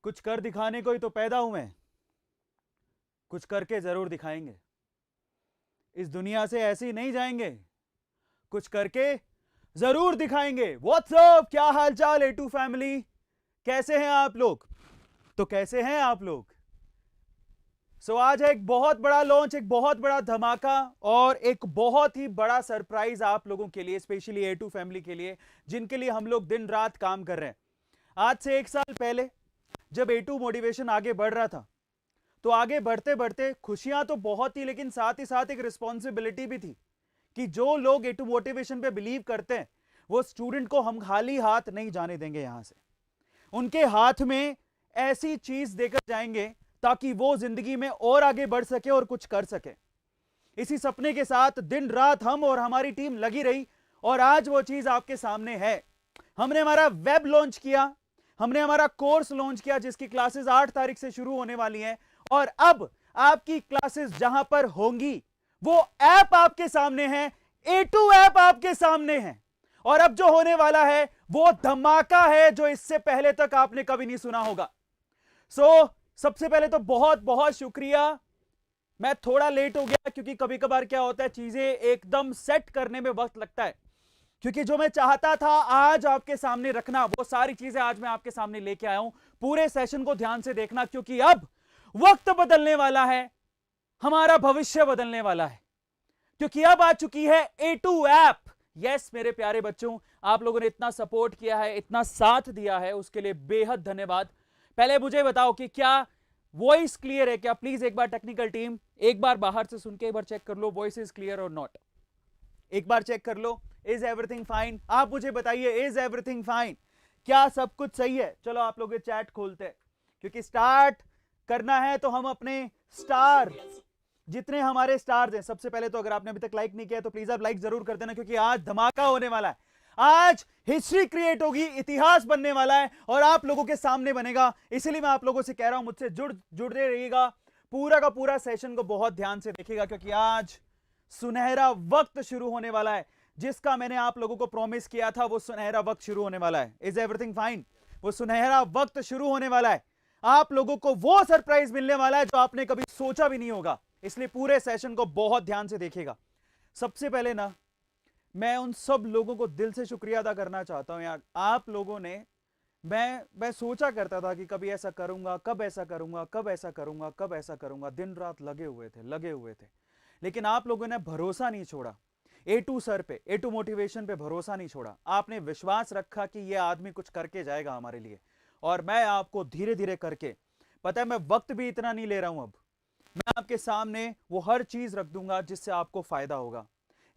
कुछ कर दिखाने को ही तो पैदा हुए हैं, कुछ करके जरूर दिखाएंगे। इस दुनिया से ऐसे ही नहीं जाएंगे, कुछ करके जरूर दिखाएंगे। व्हाट्सअप, क्या हालचाल ए टू फैमिली, कैसे हैं आप लोग? तो कैसे हैं आप लोग? आज है एक बहुत बड़ा लॉन्च, एक बहुत बड़ा धमाका और एक बहुत ही बड़ा सरप्राइज आप लोगों के लिए, स्पेशली ए टू फैमिली के लिए, जिनके लिए हम लोग दिन रात काम कर रहे हैं। आज से 1 साल पहले जब ए टू मोटिवेशन आगे बढ़ रहा था, तो आगे बढ़ते बढ़ते खुशियां तो बहुत थी, लेकिन साथ ही साथ एक रिस्पॉन्सिबिलिटी भी थी कि जो लोग ए टू मोटिवेशन पे बिलीव करते हैं, वो स्टूडेंट को हम खाली हाथ नहीं जाने देंगे। यहां से उनके हाथ में ऐसी चीज देकर जाएंगे ताकि वो जिंदगी में और आगे बढ़ सके और कुछ कर सके। इसी सपने के साथ दिन रात हम और हमारी टीम लगी रही और आज वो चीज आपके सामने है। हमने हमारा वेब लॉन्च किया, हमने हमारा कोर्स लॉन्च किया जिसकी क्लासेस 8 तारीख से शुरू होने वाली हैं और अब आपकी क्लासेस जहां पर होंगी वो ऐप आपके सामने है, A2 ऐप आपके सामने है। और अब जो होने वाला है वो धमाका है जो इससे पहले तक आपने कभी नहीं सुना होगा। सबसे पहले तो बहुत बहुत शुक्रिया। मैं थोड़ा लेट हो गया क्योंकि कभी कभार क्या होता है, चीजें एकदम सेट करने में वक्त लगता है, क्योंकि जो मैं चाहता था आज आपके सामने रखना, वो सारी चीजें आज मैं आपके सामने लेके आया हूं। पूरे सेशन को ध्यान से देखना क्योंकि अब वक्त बदलने वाला है, हमारा भविष्य बदलने वाला है, क्योंकि अब आ चुकी है A2 ऐप। यस मेरे प्यारे बच्चों, आप लोगों ने इतना सपोर्ट किया है, इतना साथ दिया है, उसके लिए बेहद धन्यवाद। पहले मुझे बताओ कि क्या वॉइस क्लियर है क्या? प्लीज एक बार टेक्निकल टीम एक बार बाहर से सुन के एक बार चेक कर लो, वॉइस इज क्लियर और नॉट। एक बार चेक कर लो, इज एवरीथिंग फाइन? आप मुझे बताइए, इज एवरीथिंग फाइन? क्या सब कुछ सही है? चलो आप लोग चैट खोलते हैं, क्योंकि स्टार्ट करना है तो हम अपने स्टार, जितने हमारे स्टार्स हैं, सबसे पहले तो अगर आपने अभी तक लाइक नहीं किया तो प्लीज आप लाइक जरूर कर देना, क्योंकि आज धमाका होने वाला है, आज हिस्ट्री क्रिएट होगी, इतिहास बनने वाला है और आप लोगों के सामने बनेगा। इसलिए मैं आप लोगों से कह रहा हूं, मुझसे जुड़ते रहिएगा, पूरा का पूरा सेशन को बहुत ध्यान से देखिएगा, क्योंकि आज सुनहरा वक्त शुरू होने वाला है। जिसका मैंने आप लोगों को प्रॉमिस किया था वो सुनहरा वक्त शुरू होने वाला है। Is everything fine? वो सुनहरा वक्त शुरू होने वाला है, आप लोगों को वो सरप्राइज मिलने वाला है जो आपने कभी सोचा भी नहीं होगा। इसलिए पूरे सेशन को बहुत ध्यान से देखिएगा। सबसे पहले ना, मैं उन सब लोगों को दिल से शुक्रिया अदा करना चाहता हूं यार। आप लोगों ने, मैं सोचा करता था कि कभी ऐसा करूंगा, कब ऐसा करूंगा, कब ऐसा करूंगा, कब ऐसा करूंगा, दिन रात लगे हुए थे, लेकिन आप लोगों ने भरोसा नहीं छोड़ा A2 सर पे, A2 मोटिवेशन पे भरोसा नहीं छोड़ा। आपने विश्वास रखा कि यह आदमी कुछ करके जाएगा हमारे लिए, और मैं आपको धीरे धीरे करके, पता है मैं वक्त भी इतना नहीं ले रहा हूं, अब मैं आपके सामने वो हर चीज रख दूंगा जिससे आपको फायदा होगा,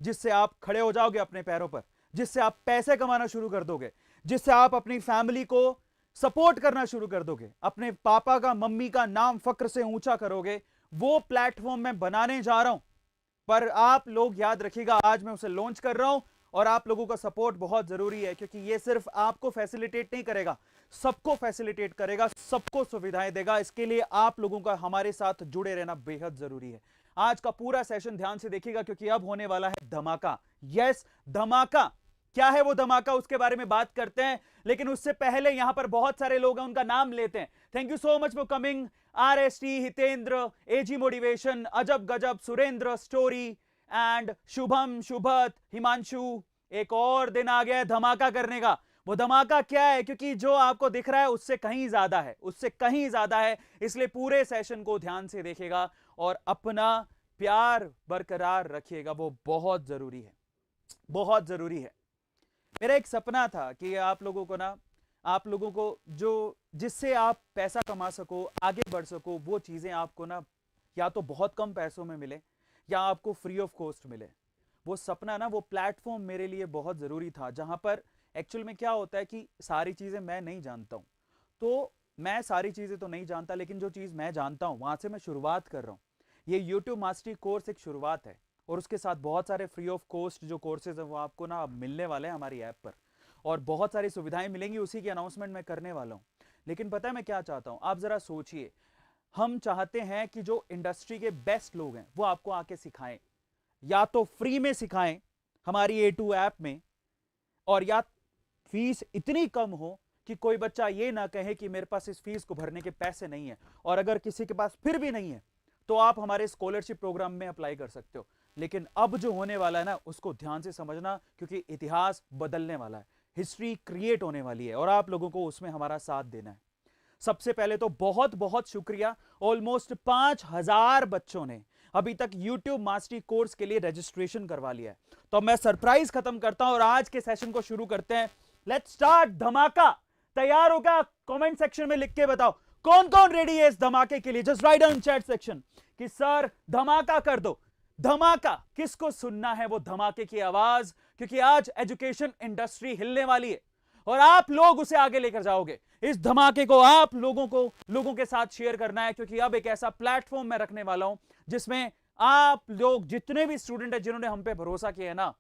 जिससे आप खड़े हो जाओगे अपने पैरों पर, जिससे आप पैसे कमाना शुरू कर दोगे, जिससे आप अपनी फैमिली को सपोर्ट करना शुरू कर दोगे, अपने पापा का, मम्मी का नाम फक्र से ऊंचा करोगे। वो प्लेटफॉर्म मैं बनाने जा रहा हूं, पर आप लोग याद रखिएगा, आज मैं उसे लॉन्च कर रहा हूं और आप लोगों का सपोर्ट बहुत जरूरी है, क्योंकि ये सिर्फ आपको फैसिलिटेट नहीं करेगा, सबको फैसिलिटेट करेगा, सबको सुविधाएं देगा। इसके लिए आप लोगों का हमारे साथ जुड़े रहना बेहद जरूरी है। आज का पूरा सेशन ध्यान से देखिएगा, क्योंकि अब होने वाला है धमाका। यस, धमाका। क्या है वो धमाका, उसके बारे में बात करते हैं, लेकिन उससे पहले यहां पर बहुत सारे लोग हैं, उनका नाम लेते हैं। Thank you so much for coming. RST, Hitendra, AG motivation, अजब गजब, सुरेंद्र, स्टोरी एंड शुभम, शुभत, हिमांशु। एक और दिन आ गया है धमाका करने का। वो धमाका क्या है? क्योंकि जो आपको दिख रहा है उससे कहीं ज्यादा है, उससे कहीं ज्यादा है। इसलिए पूरे सेशन को ध्यान से देखेगा और अपना प्यार बरकरार रखिएगा, वो बहुत जरूरी है, बहुत जरूरी है। मेरा एक सपना था कि आप लोगों को ना, आप लोगों को जो, जिससे आप पैसा कमा सको, आगे बढ़ सको, वो चीजें आपको ना या तो बहुत कम पैसों में मिले या आपको फ्री ऑफ कॉस्ट मिले। वो सपना ना, वो प्लेटफॉर्म मेरे लिए बहुत जरूरी था, जहां पर एक्चुअल में क्या होता है कि सारी चीजें मैं नहीं जानता हूं, तो मैं सारी चीजें तो नहीं जानता, लेकिन जो चीज मैं जानता हूं वहां से मैं शुरुआत कर रहा हूं। ये YouTube मास्टरी कोर्स एक शुरुआत है, और उसके साथ बहुत सारे फ्री ऑफ कॉस्ट जो कोर्सेज है वो आपको ना मिलने वाले हैं हमारी ऐप पर, और बहुत सारी सुविधाएं मिलेंगी, उसी की अनाउंसमेंट मैं करने वाला हूं। लेकिन पता है मैं क्या चाहता हूं? आप जरा सोचिए, हम चाहते हैं कि जो इंडस्ट्री के बेस्ट लोग हैं वो आपको आके सिखाएं, या तो फ्री में सिखाएं हमारी A2 ऐप में, और या फीस इतनी कम हो कि कोई बच्चा ये ना कहे कि मेरे पास इस फीस को भरने के पैसे नहीं है, और अगर किसी के पास फिर भी नहीं है तो आप हमारे स्कॉलरशिप प्रोग्राम में अप्लाई कर सकते हो। लेकिन अब जो होने वाला है ना, उसको ध्यान से समझना, क्योंकि इतिहास बदलने वाला है, हिस्ट्री क्रिएट होने वाली है, और आप लोगों को उसमें हमारा साथ देना है। सबसे पहले तो बहुत बहुत शुक्रिया, ऑलमोस्ट 5000 बच्चों ने अभी तक YouTube मास्टरी कोर्स के लिए रजिस्ट्रेशन करवा लिया है। तो मैं सरप्राइज खत्म करता हूं और आज के सेशन को शुरू करते हैं। लेट्स स्टार्ट धमाका। तैयार हो क्या? कमेंट सेक्शन में लिख के बताओ कौन कौन रेडी है इस धमाके के लिए। Just write down chat section कि सर धमाका कर दो। धमाका किसको सुनना है, वो धमाके की आवाज, क्योंकि आज एजुकेशन इंडस्ट्री हिलने वाली है और आप लोग उसे आगे लेकर जाओगे। इस धमाके को आप लोगों के साथ शेयर करना है, क्योंकि अब एक ऐसा प्लेटफॉर्म मैं रखने वाला हूं जिसमें आप लोग जितने भी स्टूडेंट हैं जिन्होंने हम पे भरोसा किया है ना,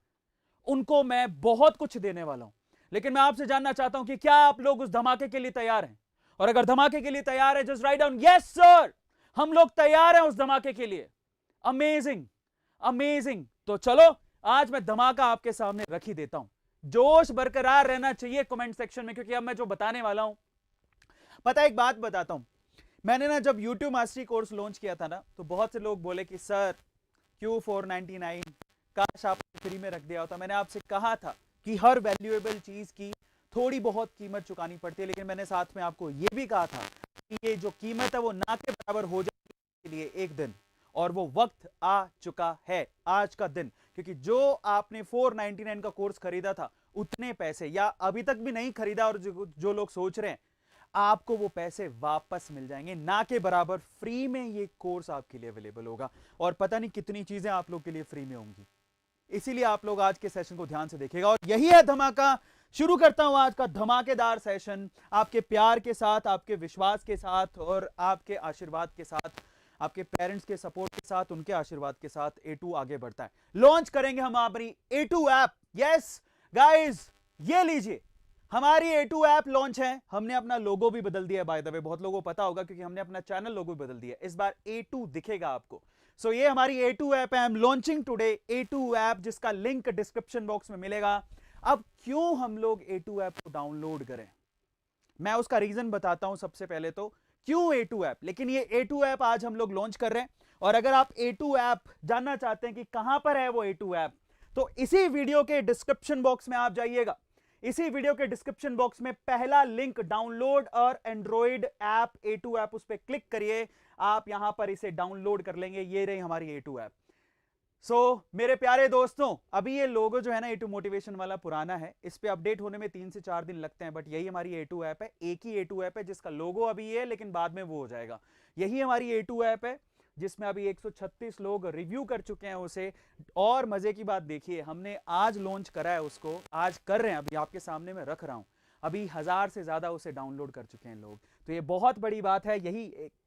उनको मैं बहुत कुछ देने वाला हूं। लेकिन मैं आपसे जानना चाहता हूं कि क्या आप लोग उस धमाके के लिए तैयार हैं? और अगर धमाके के लिए तैयार है, just write down yes sir, हम लोग तैयार हैं उस धमाके के लिए। Amazing amazing. तो चलो आज मैं धमाका आपके सामने रख ही देता हूं। जोश बरकरार रहना चाहिए कमेंट सेक्शन में, क्योंकि अब मैं जो बताने वाला हूं, पता है एक बात बताता हूं। मैंने ना जब YouTube मास्टरी कोर्स लॉन्च किया था ना, तो बहुत से लोग बोले कि सर क्यों 499, काश आप फ्री में रख दिया होता। मैंने आपसे कहा था कि हर वैल्यूएबल चीज की थोड़ी बहुत कीमत चुकानी पड़ती है, लेकिन मैंने साथ में आपको यह भी कहा था कि ये जो कीमत है वो ना के बराबर हो जाए के लिए एक दिन, और वो वक्त आ चुका है, आज का दिन। क्योंकि जो आपने 499 का कोर्स खरीदा था, उतने पैसे, या अभी तक भी नहीं खरीदा और जो लोग सोच रहे हैं, आपको वो पैसे वापस मिल जाएंगे, ना के बराबर फ्री में ये कोर्स आपके लिए अवेलेबल होगा। और पता नहीं कितनी चीजें आप लोग के लिए फ्री में होंगी। इसीलिए आप लोग आज के सेशन को ध्यान से देखिएगा, और यही है धमाका। शुरू करता हूं आज का धमाकेदार सेशन, आपके प्यार के साथ, आपके विश्वास के साथ, और आपके आशीर्वाद के साथ, आपके पेरेंट्स के सपोर्ट के साथ, उनके आशीर्वाद के साथ A2 आगे बढ़ता है। लॉन्च करेंगे हम हमारी A2 ऐप। यस गाइस, ये लीजिए हमारी A2 ऐप लॉन्च है। हमने अपना लोगो भी बदल दिया है, बाय द वे, बहुत लोगों को पता होगा, क्योंकि हमने अपना चैनल लोगो भी बदल दिया है। इस बार A2 दिखेगा आपको। सो ये हमारी A2 ऐप है। I am launching today A2 app, जिसका लिंक डिस्क्रिप्शन बॉक्स में मिलेगा। अब क्यों हम लोग A2 ऐप को डाउनलोड करें, मैं उसका रीजन बताता हूं। सबसे पहले तो क्यों A2 ऐप, लेकिन ये A2 ऐप आज हम लोग लॉन्च कर रहे हैं। और अगर आप A2 ऐप जानना चाहते हैं कि कहां पर है वो A2 ऐप, तो इसी वीडियो के डिस्क्रिप्शन बॉक्स में आप जाइएगा। इसी वीडियो के डिस्क्रिप्शन बॉक्स में पहला लिंक, डाउनलोड और एंड्रॉइड ऐप A2 ऐप, उस पर क्लिक करिए, आप यहां पर इसे डाउनलोड कर लेंगे। ये रही हमारी A2 ऐप। मेरे प्यारे दोस्तों, अभी ये लोगो जो है ना A2 मोटिवेशन वाला पुराना है, इस पे अपडेट होने में 3 से 4 दिन लगते हैं, बट यही हमारी A2 ऐप है। एक ही A2 ऐप है जिसका लोगो अभी है, लेकिन बाद में वो हो जाएगा। यही हमारी A2 ऐप है, जिसमें अभी 136 लोग रिव्यू कर चुके हैं उसे। और मजे की बात देखिए, हमने आज लॉन्च करा है उसको, आज कर रहे हैं, अभी आपके सामने मैं रख रहा हूं। अभी 1000 से ज्यादा उसे डाउनलोड कर चुके हैं लोग, तो ये बहुत बड़ी बात है।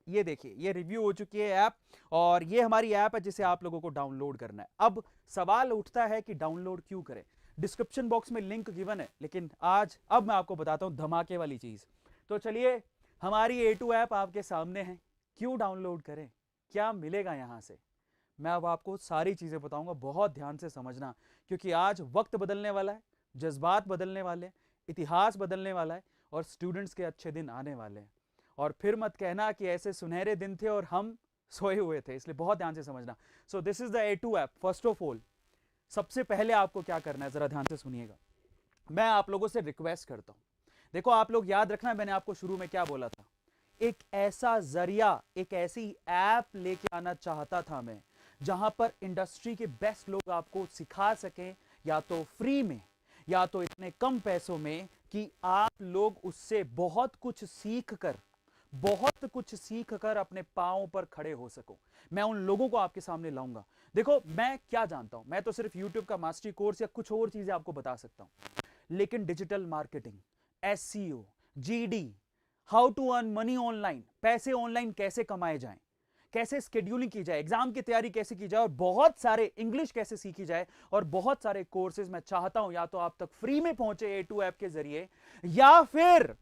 ये देखिए, ये रिव्यू हो चुकी है ऐप, और ये हमारी ऐप है जिसे आप लोगों को डाउनलोड करना है। अब सवाल उठता है कि डाउनलोड क्यों करें? डिस्क्रिप्शन बॉक्स में लिंक गिवन है, लेकिन अब मैं आपको बताता हूं धमाके वाली चीज। तो चलिए, हमारी A2 ऐप आपके सामने है। क्यों डाउनलोड करें, क्या मिलेगा यहां से, मैं अब आपको सारी चीजें बताऊंगा। बहुत ध्यान से समझना, क्योंकि आज वक्त बदलने वाला है, जज्बात बदलने वाले हैं, इतिहास बदलने वाला है, और स्टूडेंट्स के अच्छे दिन आने वाले हैं। और फिर मत कहना कि ऐसे सुनहरे दिन थे और हम सोए हुए थे, इसलिए बहुत ध्यान से समझना। So this is the A2 app. First of all, सबसे पहले आपको क्या करना है, जरा ध्यान से सुनिएगा। मैं आप लोगों से रिक्वेस्ट करता हूं, देखो आप लोग याद रखना, मैंने आपको शुरू में क्या बोला था। एक ऐसा जरिया, एक ऐसी ऐप लेके आना चाहता था मैं, जहां पर इंडस्ट्री के बेस्ट लोग आपको सिखा सकें, या तो फ्री में, या तो इतने कम पैसों में कि आप लोग उससे बहुत कुछ सीख कर अपने पांव पर खड़े हो सको। मैं उन लोगों को आपके सामने लाऊंगा। देखो, मैं क्या जानता हूं, मैं तो सिर्फ YouTube का मास्टरी कोर्स या कुछ और चीजें आपको बता सकता हूं, लेकिन digital marketing, SEO, GD, how to earn money online, पैसे ऑनलाइन कैसे कमाए जाएं, कैसे स्केड्यूलिंग की जाए, एग्जाम की तैयारी कैसे की जाए, और बहुत सारे इंग्लिश कैसे सीखी जाए, और बहुत सारे कोर्सेज मैं चाहता हूं या तो आप तक फ्री में पहुंचे A2 ऐप के जरिए, या फिर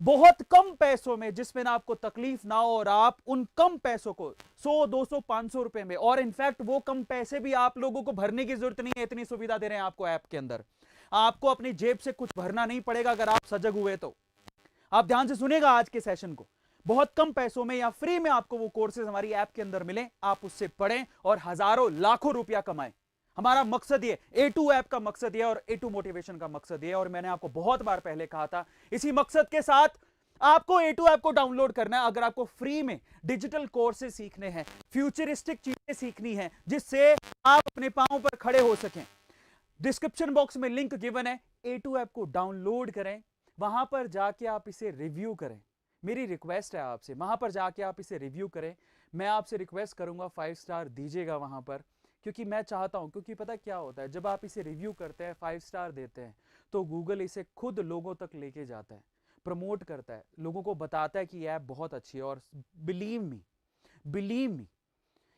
बहुत कम पैसों में, जिसमें ना आपको तकलीफ ना हो, और आप उन कम पैसों को 100, 200, 500 रुपए में, और इनफैक्ट वो कम पैसे भी आप लोगों को भरने की जरूरत नहीं है, इतनी सुविधा दे रहे हैं आपको ऐप के अंदर। आपको अपनी जेब से कुछ भरना नहीं पड़ेगा अगर आप सजग हुए तो। आप ध्यान से सुनेगा आज के सेशन को। बहुत कम पैसों में या फ्री में आपको वो कोर्सेज हमारी ऐप के अंदर मिले, आप उससे पढ़ें और हजारों लाखों रुपया कमाएं। हमारा मकसद ये, A2 ऐप का मकसद ये और A2 मोटिवेशन का मकसद ये, और मैंने आपको बहुत बार पहले कहा था, इसी मकसद के साथ आपको A2 ऐप को डाउनलोड करना है। अगर आपको फ्री में डिजिटल कोर्सेज सीखने हैं, फ्यूचरिस्टिक चीजें सीखनी है जिससे आप अपने पांव पर खड़े हो सकें, डिस्क्रिप्शन बॉक्स में लिंक गिवन है, A2 ऐप को डाउनलोड करें, वहां पर जाके आप इसे रिव्यू करें। मेरी रिक्वेस्ट है आपसे, वहां पर जाके आप इसे रिव्यू करें। मैं आपसे रिक्वेस्ट करूंगा 5 स्टार दीजिएगा वहां पर, क्योंकि मैं चाहता हूं, क्योंकि पता क्या होता है, जब आप इसे रिव्यू करते हैं, 5 स्टार देते हैं, तो गूगल इसे खुद लोगों तक लेके जाता है, प्रमोट करता है, लोगों को बताता है कि ये ऐप बहुत अच्छी है। और बिलीव मी,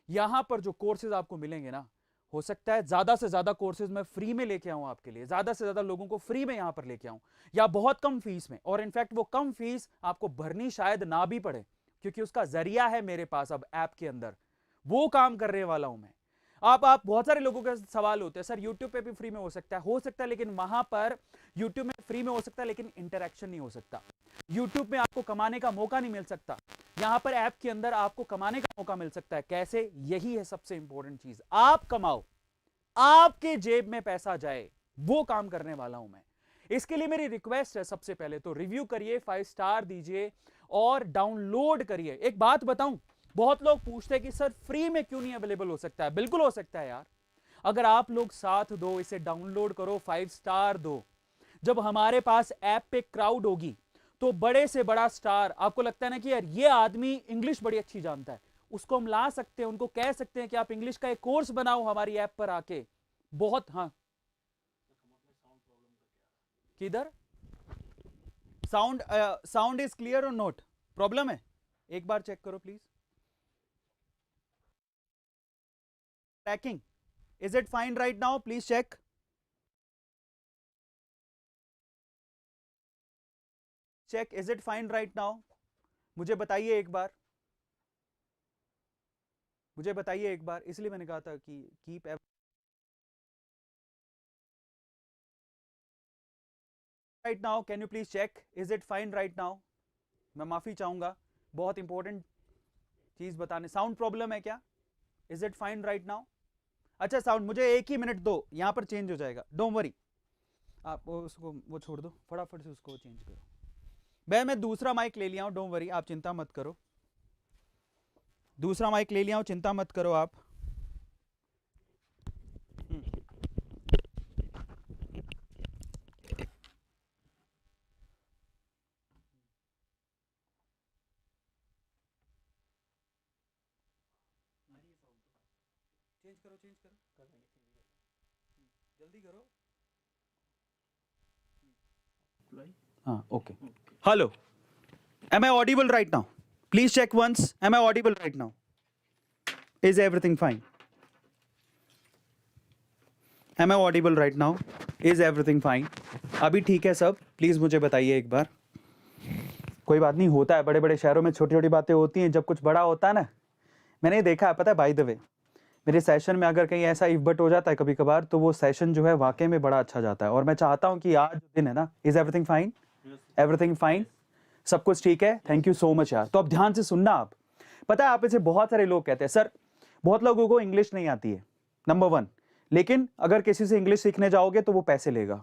यहां पर जो कोर्सेज आपको मिलेंगे ना, हो सकता है ज्यादा से ज्यादा कोर्सेज मैं फ्री में लेके आऊं आपके लिए, ज्यादा से ज्यादा लोगों को फ्री में यहां पर लेके आऊं, या बहुत कम फीस में। और इनफैक्ट वो कम फीस आपको भरनी शायद ना भी पड़े, क्योंकि उसका जरिया है मेरे पास अब ऐप के अंदर, वो काम करने वाला हूं मैं। आप बहुत सारे लोगों के सवाल होते हैं, सर यूट्यूब पे भी फ्री में हो सकता है, लेकिन वहां पर यूट्यूब में फ्री में हो सकता है, लेकिन इंटरेक्शन नहीं हो सकता। यूट्यूब में आपको कमाने का मौका नहीं मिल सकता, यहां पर ऐप के अंदर आपको कमाने का मौका मिल सकता है। कैसे? यही है सबसे इंपॉर्टेंट चीज, आप कमाओ, आपके जेब में पैसा जाए, वो काम करने वाला हूं मैं। इसके लिए मेरी रिक्वेस्ट है, सबसे पहले तो रिव्यू करिए, 5 स्टार दीजिए और डाउनलोड करिए। एक बात बताऊं, बहुत लोग पूछते हैं कि सर फ्री में क्यों नहीं अवेलेबल हो सकता है? बिल्कुल हो सकता है यार, अगर आप लोग साथ दो, इसे डाउनलोड करो, 5 स्टार दो। जब हमारे पास ऐप पे क्राउड होगी तो बड़े से बड़ा स्टार, आपको लगता है ना कि यार ये आदमी इंग्लिश बड़ी अच्छी जानता है, उसको हम ला सकते हैं, उनको कह सकते हैं कि आप इंग्लिश का एक कोर्स बनाओ हमारी ऐप पर आके। बहुत, हाँ किधर साउंड इज क्लियर और नोट प्रॉब्लम है? एक बार चेक करो please. Tracking, is it fine right now? Please check. Check, is it fine right now? मुझे बताइए एक बार, मुझे बताइए एक बार, इसलिए मैंने कहा था कि keep right now. Can you please check, is it fine right now? मैं माफी चाहूंगा, बहुत इंपॉर्टेंट चीज बताने। साउंड प्रॉब्लम है क्या? Is it fine right now? अच्छा साउंड, मुझे 1 ही मिनट दो, यहां पर चेंज हो जाएगा, डोंट वरी। आप उसको वो छोड़ दो, फटाफट से उसको चेंज करो। मैं दूसरा माइक ले लिया हूं, डोंट वरी, आप चिंता मत करो, दूसरा माइक ले लिया हूं, चिंता मत करो आप। चेंज करो कर देंगे, जल्दी करो। हाँ okay, hello, am I audible right now? Please check once, am I audible right now? Is everything fine? Am I audible right now? Is everything fine? अभी ठीक है सब? प्लीज मुझे बताइए एक बार। कोई बात नहीं, होता है, बड़े बड़े शहरों में छोटी छोटी बातें होती हैं, जब कुछ बड़ा होता है ना, मैंने देखा है, पता है बाय द वे, मेरे सेशन में अगर कहीं ऐसा इफ बट हो जाता है कभी कभार, तो वो सेशन जो है वाकई में बड़ा अच्छा जाता है। और मैं चाहता हूं कि आज जो दिन है ना, is everything fine? Everything fine, सब कुछ ठीक है? थैंक यू सो मच यार। तो अब ध्यान से सुनना आप, पता है आप इसे, बहुत सारे लोग कहते हैं सर बहुत लोगों को इंग्लिश नहीं आती है, नंबर 1, लेकिन अगर किसी से इंग्लिश सीखने जाओगे तो वो पैसे लेगा,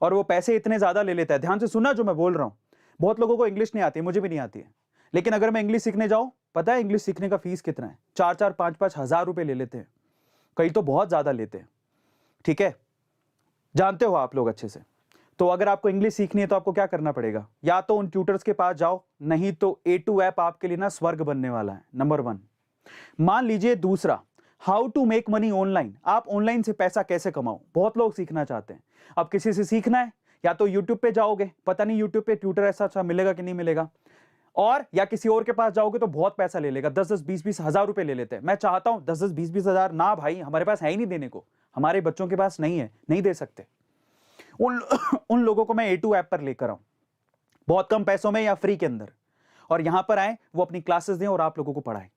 और वो पैसे इतने ज्यादा ले लेता है। ध्यान से सुनना जो मैं बोल रहा हूं, बहुत लोगों को इंग्लिश नहीं आती है, मुझे भी नहीं आती है, लेकिन अगर मैं इंग्लिश सीखने जाऊं, पता है इंग्लिश सीखने का फीस कितना है? 4-4, 5-5 हजार रुपए ले लेते हैं, कई तो बहुत ज्यादा लेते हैं, ठीक है, जानते हो आप लोग अच्छे से। तो अगर आपको इंग्लिश सीखनी है तो आपको क्या करना पड़ेगा? या तो उन ट्यूटर्स के पास जाओ, नहीं तो A2 ऐप आपके लिए ना स्वर्ग बनने वाला है, नंबर 1। मान लीजिए दूसरा, how to make money online, आप ऑनलाइन से पैसा कैसे कमाओ, बहुत लोग सीखना चाहते हैं। अब किसी से सीखना है, या तो यूट्यूब पे जाओगे, पता नहीं यूट्यूब पे ट्यूटर ऐसा अच्छा मिलेगा कि नहीं मिलेगा, और या किसी और के पास जाओगे तो बहुत पैसा ले लेगा, 10-10, 20-20 हजार रुपए ले लेते हैं। मैं चाहता हूं 10-10, 20-20 हजार ना भाई, हमारे पास है ही नहीं देने को, हमारे बच्चों के पास नहीं है, नहीं दे सकते। उन लोगों को मैं A2 ऐप पर लेकर आऊं, बहुत कम पैसों में या फ्री के अंदर, और यहां पर आए, वो अपनी क्लासेस दें और आप लोगों को पढ़ाएं।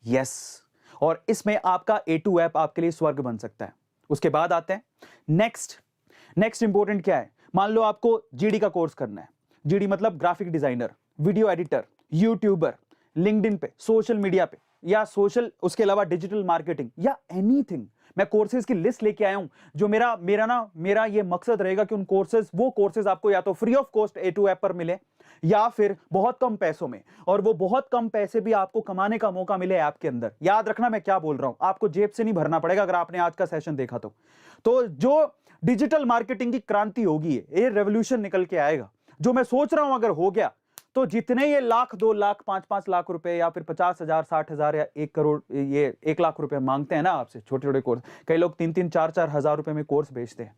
यस, और इसमें आपका A2 ऐप आपके लिए स्वर्ग बन सकता है। उसके बाद आते हैं नेक्स्ट इंपॉर्टेंट क्या है। मान लो आपको GD का कोर्स करना है, जीडी मतलब graphic designer, video editor, YouTuber, LinkedIn पे, सोशल मीडिया पे, या सोशल, उसके अलावा डिजिटल मार्केटिंग या एनीथिंग। मैं कोर्सेज की लिस्ट लेके आया हूं, जो मेरा ये मकसद रहेगा कि उन कोर्सेज, वो कोर्सेज आपको या तो free of cost A2 app पर मिले या फिर बहुत कम पैसों में, और वो बहुत कम पैसे भी आपको कमाने का मौका मिले ऐप के अंदर। याद रखना मैं क्या बोल रहा हूं, आपको जेब से नहीं भरना पड़ेगा। अगर आपने आज का सेशन देखा तो जो डिजिटल मार्केटिंग की क्रांति होगी, ये रेवोल्यूशन निकल के आएगा। जो मैं सोच रहा हूं अगर हो गया तो जितने ये लाख, 2 लाख, 5-5 लाख रुपए या फिर 50,000, 60,000 या 1 करोड़, ये 1 लाख रुपए मांगते हैं ना आपसे छोटे छोटे कोर्स, कई लोग 3-3, 4-4 हजार रुपए में कोर्स बेचते हैं।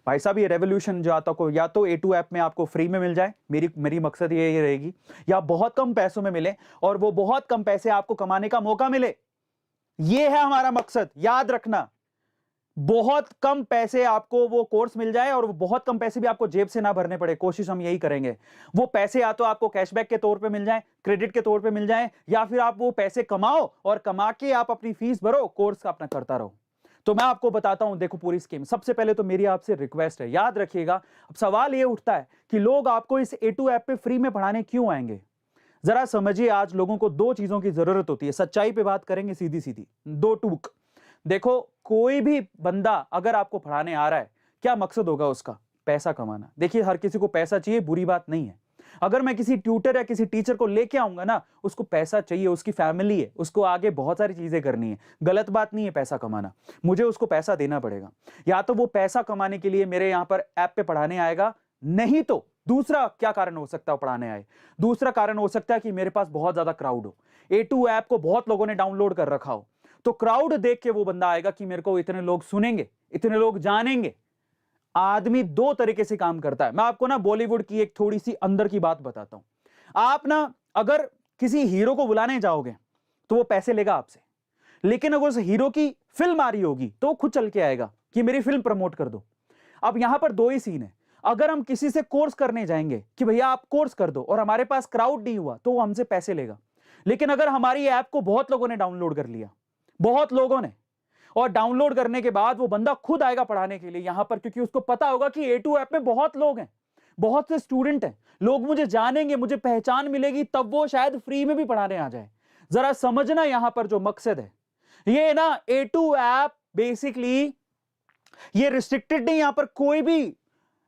भाई साहब, ये रेवोल्यूशन जो आता को या तो A2 ऐप में आपको फ्री में मिल जाए, मेरी मकसद ये रहेगी, या बहुत कम पैसों में मिले और वो बहुत कम पैसे आपको कमाने का मौका मिले। ये है हमारा मकसद, याद रखना। बहुत कम पैसे आपको वो कोर्स मिल जाए और वो बहुत कम पैसे भी आपको जेब से ना भरने पड़े, कोशिश हम यही करेंगे। वो पैसे या तो आपको कैशबैक के तौर पे मिल जाए, क्रेडिट के तौर पे मिल जाए, या फिर आप वो पैसे कमाओ और कमा के आप अपनी फीस भरो, कोर्स का अपना करता रहो। तो मैं आपको बताता हूं, देखो पूरी स्कीम। सबसे पहले तो मेरी आपसे रिक्वेस्ट है, याद रखिएगा। अब सवाल ये उठता है कि लोग आपको इस A2 ऐप पे फ्री में पढ़ाने क्यों आएंगे। जरा समझिए, आज लोगों को 2 चीजों की जरूरत होती है। सच्चाई पे बात करेंगे, सीधी सीधी 2 टूक। देखो, कोई भी बंदा अगर आपको पढ़ाने आ रहा है, क्या मकसद होगा उसका? पैसा कमाना। देखिए, हर किसी को पैसा चाहिए, बुरी बात नहीं है। अगर मैं किसी ट्यूटर या किसी टीचर को लेके आऊंगा ना, उसको पैसा चाहिए, उसकी फैमिली है, उसको आगे बहुत सारी चीजें करनी है। गलत बात नहीं है पैसा कमाना, मुझे उसको पैसा देना पड़ेगा। या तो वो पैसा कमाने के लिए मेरे यहां पर ऐप पे पढ़ाने आएगा, नहीं तो दूसरा क्या कारण हो सकता है पढ़ाने आए? दूसरा कारण हो सकता है कि मेरे पास बहुत ज्यादा क्राउड हो, A2 ऐप को बहुत लोगों ने डाउनलोड कर रखा हो, तो क्राउड देख के वो बंदा आएगा कि मेरे को इतने लोग सुनेंगे, इतने लोग जानेंगे। आदमी 2 तरीके से काम करता है। मैं आपको ना बॉलीवुड की एक थोड़ी सी अंदर की बात बताता हूं। आप ना अगर किसी हीरो को बुलाने जाओगे तो वो पैसे लेगा आपसे, लेकिन अगर उस हीरो की फिल्म आ रही होगी तो वो खुद चल के आएगा कि मेरी फिल्म प्रमोट कर दो। अब यहां पर 2 ही सीन है। अगर हम किसी से कोर्स करने जाएंगे कि भैया आप कोर्स कर दो, और हमारे पास क्राउड नहीं हुआ, तो वो हमसे पैसे लेगा। लेकिन अगर हमारी ऐप को बहुत लोगों ने डाउनलोड कर लिया, बहुत लोगों ने, और डाउनलोड करने के बाद वो बंदा खुद आएगा पढ़ाने के लिए यहां पर, क्योंकि उसको पता होगा कि A2 ऐप में बहुत लोग हैं, बहुत से स्टूडेंट हैं, लोग मुझे जानेंगे, मुझे पहचान मिलेगी, तब वो शायद फ्री में भी पढ़ाने आ जाए। जरा समझना यहां पर जो मकसद है, ये ना A2 ऐप बेसिकली ये रिस्ट्रिक्टेड नहीं। यहां पर कोई भी,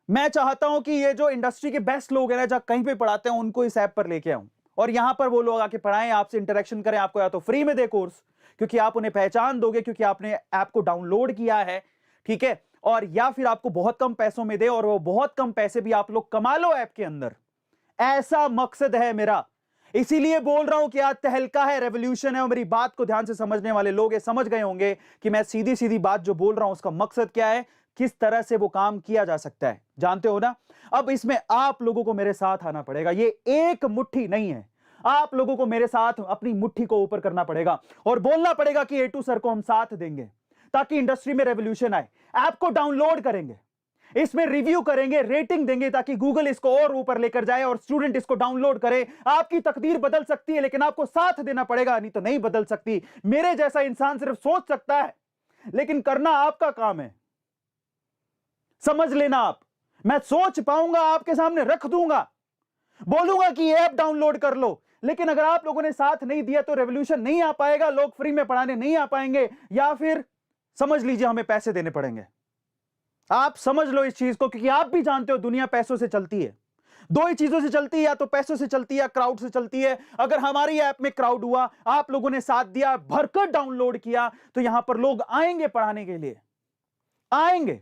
मैं चाहता हूं कि ये जो इंडस्ट्री के बेस्ट लोग हैं ना, जहां कहीं पे पढ़ाते हैं, उनको इस ऐप पर लेके आऊं और यहां पर वो लोग आके पढ़ाएं, आपसे इंटरेक्शन करें, आपको या तो फ्री में दे कोर्स, क्योंकि आप उन्हें पहचान दोगे, क्योंकि आपने ऐप को डाउनलोड किया है, ठीक है, और या फिर आपको बहुत कम पैसों में दे और वो बहुत कम पैसे भी आप लोग कमा लो ऐप के अंदर। ऐसा मकसद है मेरा, इसीलिए बोल रहा हूं कि आज तहलका है, रेवोल्यूशन है। और मेरी बात को ध्यान से समझने वाले लोग ये समझ गए होंगे कि मैं सीधी सीधी बात जो बोल रहा हूं उसका मकसद क्या है, किस तरह से वो काम किया जा सकता है, जानते हो ना। अब इसमें आप लोगों को मेरे साथ आना पड़ेगा, ये एक मुट्ठी नहीं है। आप लोगों को मेरे साथ अपनी मुट्ठी को ऊपर करना पड़ेगा और बोलना पड़ेगा कि A2 सर को हम साथ देंगे, ताकि इंडस्ट्री में रेवोल्यूशन आए। ऐप को डाउनलोड करेंगे, इसमें रिव्यू करेंगे, रेटिंग देंगे, ताकि गूगल इसको और ऊपर लेकर जाए और स्टूडेंट इसको डाउनलोड करे। आपकी तकदीर बदल सकती है, लेकिन आपको साथ देना पड़ेगा, नहीं तो नहीं बदल सकती। मेरे जैसा इंसान सिर्फ सोच सकता है, लेकिन करना आपका काम है। समझ लेना आप, मैं सोच पाऊंगा, आपके सामने रख दूंगा, बोलूंगा कि ये ऐप डाउनलोड कर लो, लेकिन अगर आप लोगों ने साथ नहीं दिया तो रेवोल्यूशन नहीं आ पाएगा, लोग फ्री में पढ़ाने नहीं आ पाएंगे, या फिर समझ लीजिए हमें पैसे देने पड़ेंगे। आप समझ लो इस चीज को, क्योंकि आप भी जानते हो दुनिया पैसों से चलती है। 2 ही चीजों से चलती है, या तो पैसों से चलती है या क्राउड से चलती है। अगर हमारी ऐप में क्राउड हुआ, आप लोगों ने साथ दिया, भरकर डाउनलोड किया, तो यहां पर लोग आएंगे पढ़ाने के लिए, आएंगे।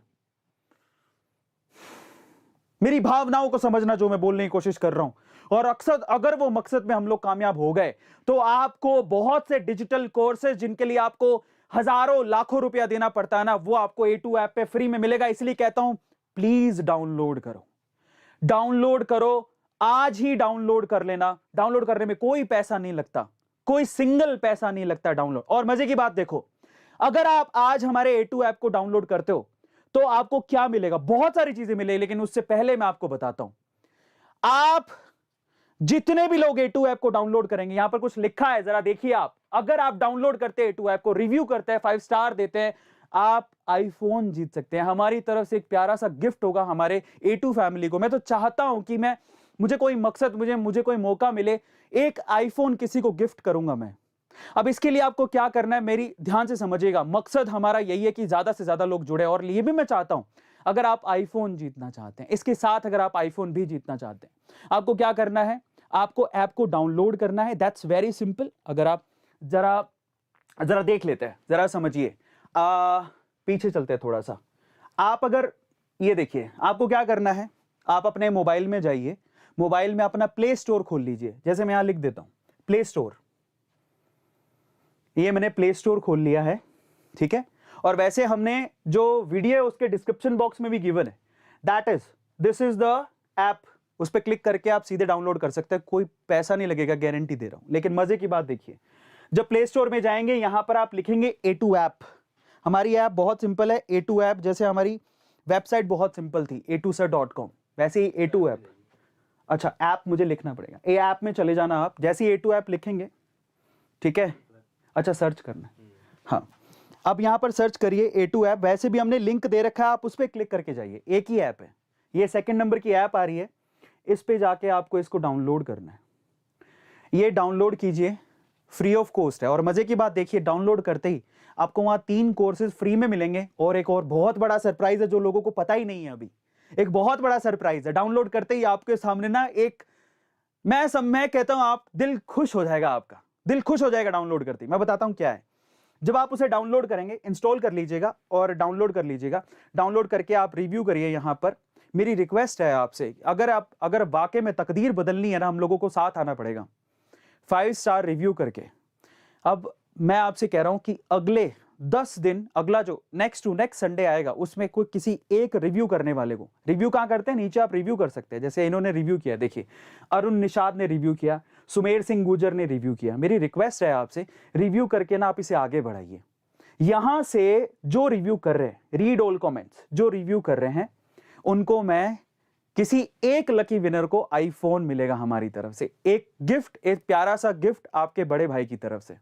मेरी भावनाओं को समझना जो मैं बोलने की कोशिश कर रहा हूं। और अगर वो मकसद में हम लोग कामयाब हो गए, तो आपको बहुत से डिजिटल कोर्सेज जिनके लिए आपको हजारों लाखों रुपया देना पड़ता है ना, वो आपको A2 ऐप पे फ्री में मिलेगा। इसलिए कहता हूं, प्लीज डाउनलोड करो, डाउनलोड करो, आज ही डाउनलोड कर लेना। डाउनलोड करने में कोई पैसा नहीं लगता, कोई सिंगल पैसा नहीं लगता डाउनलोड। और मजे की बात देखो, अगर आप आज हमारे A2 ऐप को डाउनलोड करते हो तो आपको क्या मिलेगा? बहुत सारी चीजें मिलेगी, लेकिन उससे पहले मैं आपको बताता हूं। आप जितने भी लोग A2 ऐप को डाउनलोड करेंगे, यहां पर कुछ लिखा है, जरा देखिए आप। अगर आप डाउनलोड करते हैं A2 ऐप को, रिव्यू करते हैं, 5 स्टार देते हैं, आप आईफोन जीत सकते हैं। हमारी तरफ से एक प्यारा सा गिफ्ट होगा हमारे A2 फैमिली को। मैं तो चाहता हूं कि मैं मुझे कोई मकसद, मुझे कोई मौका मिले, एक आईफोन किसी को गिफ्ट करूंगा मैं। अब इसके लिए आपको क्या करना है, मेरी ध्यान से समझिएगा। मकसद हमारा यही है कि ज्यादा से ज्यादा लोग जुड़े, और ये भी मैं चाहता हूं, अगर आप आईफोन जीतना चाहते हैं, इसके साथ अगर आप आईफोन भी जीतना चाहते हैं, आपको क्या करना है, आपको ऐप को डाउनलोड करना है। That's very simple. अगर आप जरा देख लेते हैं, जरा समझिए, पीछे चलते हैं थोड़ा सा। आप अगर ये देखिए, आपको क्या करना है, आप अपने मोबाइल में जाइए, मोबाइल में अपना प्ले स्टोर खोल लीजिए। जैसे मैं यहां लिख देता हूं प्ले स्टोर, ये मैंने प्ले स्टोर खोल लिया है, ठीक है। और वैसे हमने जो वीडियो है उसके डिस्क्रिप्शन बॉक्स में भी गिवन है, that is this is the app. उस पर क्लिक करके आप सीधे डाउनलोड कर सकते हैं, कोई पैसा नहीं लगेगा, गारंटी दे रहा हूं। लेकिन मजे की बात देखिए, जब प्ले स्टोर में जाएंगे, यहां पर आप लिखेंगे A2 ऐप। हमारी ऐप बहुत सिंपल है, A2 ऐप। जैसे हमारी वेबसाइट बहुत सिंपल थी a2sir.com, वैसे ही A2 ऐप। अच्छा, ऐप मुझे लिखना पड़ेगा, ए ऐप में चले जाना आप। जैसे ही A2 ऐप लिखेंगे, ठीक है, अच्छा सर्च करना है, हाँ। अब यहां पर सर्च करिए A2 ऐप। वैसे भी हमने लिंक दे रखा है, आप उस पर क्लिक करके जाइए, एक ही ऐप है, ये सेकंड नंबर की ऐप आ रही है, इस पे जाके आपको इसको डाउनलोड करना है। ये डाउनलोड कीजिए, फ्री ऑफ कॉस्ट है। और मजे की बात देखिए, डाउनलोड करते ही आपको वहां 3 कोर्सेज फ्री में मिलेंगे, और एक और बहुत बड़ा सरप्राइज है जो लोगों को पता ही नहीं है अभी। एक बहुत बड़ा सरप्राइज है, डाउनलोड करते ही आपके सामने ना एक, मैं कहता हूं, आप दिल खुश हो जाएगा, आपका दिल खुश हो जाएगा डाउनलोड करते ही। मैं बताता हूं क्या है। जब आप उसे डाउनलोड करेंगे, इंस्टॉल कर लीजिएगा और डाउनलोड कर लीजिएगा। डाउनलोड करके आप रिव्यू करिए। यहां पर मेरी रिक्वेस्ट है आपसे, अगर वाकई में तकदीर बदलनी है ना, हम लोगों को साथ आना पड़ेगा 5 स्टार रिव्यू करके। अब मैं आपसे कह रहा हूं कि अगले 10 दिन, अगला जो नेक्स्ट संडे आएगा, उसमें कोई किसी एक रिव्यू करने वाले को, रिव्यू कहां करते हैं, नीचे आप रिव्यू कर सकते हैं। जैसे इन्होंने रिव्यू किया, देखिए अरुण निषाद ने रिव्यू किया, सुमेर सिंह गुजर ने रिव्यू किया। मेरी रिक्वेस्ट है आपसे, रिव्यू करके ना आप इसे आगे बढ़ाइए। यहां से जो रिव्यू कर रहे हैं, रीड ऑल कमेंट्स, जो रिव्यू कर रहे हैं उनको मैं, किसी एक लकी विनर को आईफोन मिलेगा हमारी तरफ से। एक गिफ्ट, एक प्यारा सा गिफ्ट आपके बड़े भाई की तरफ से,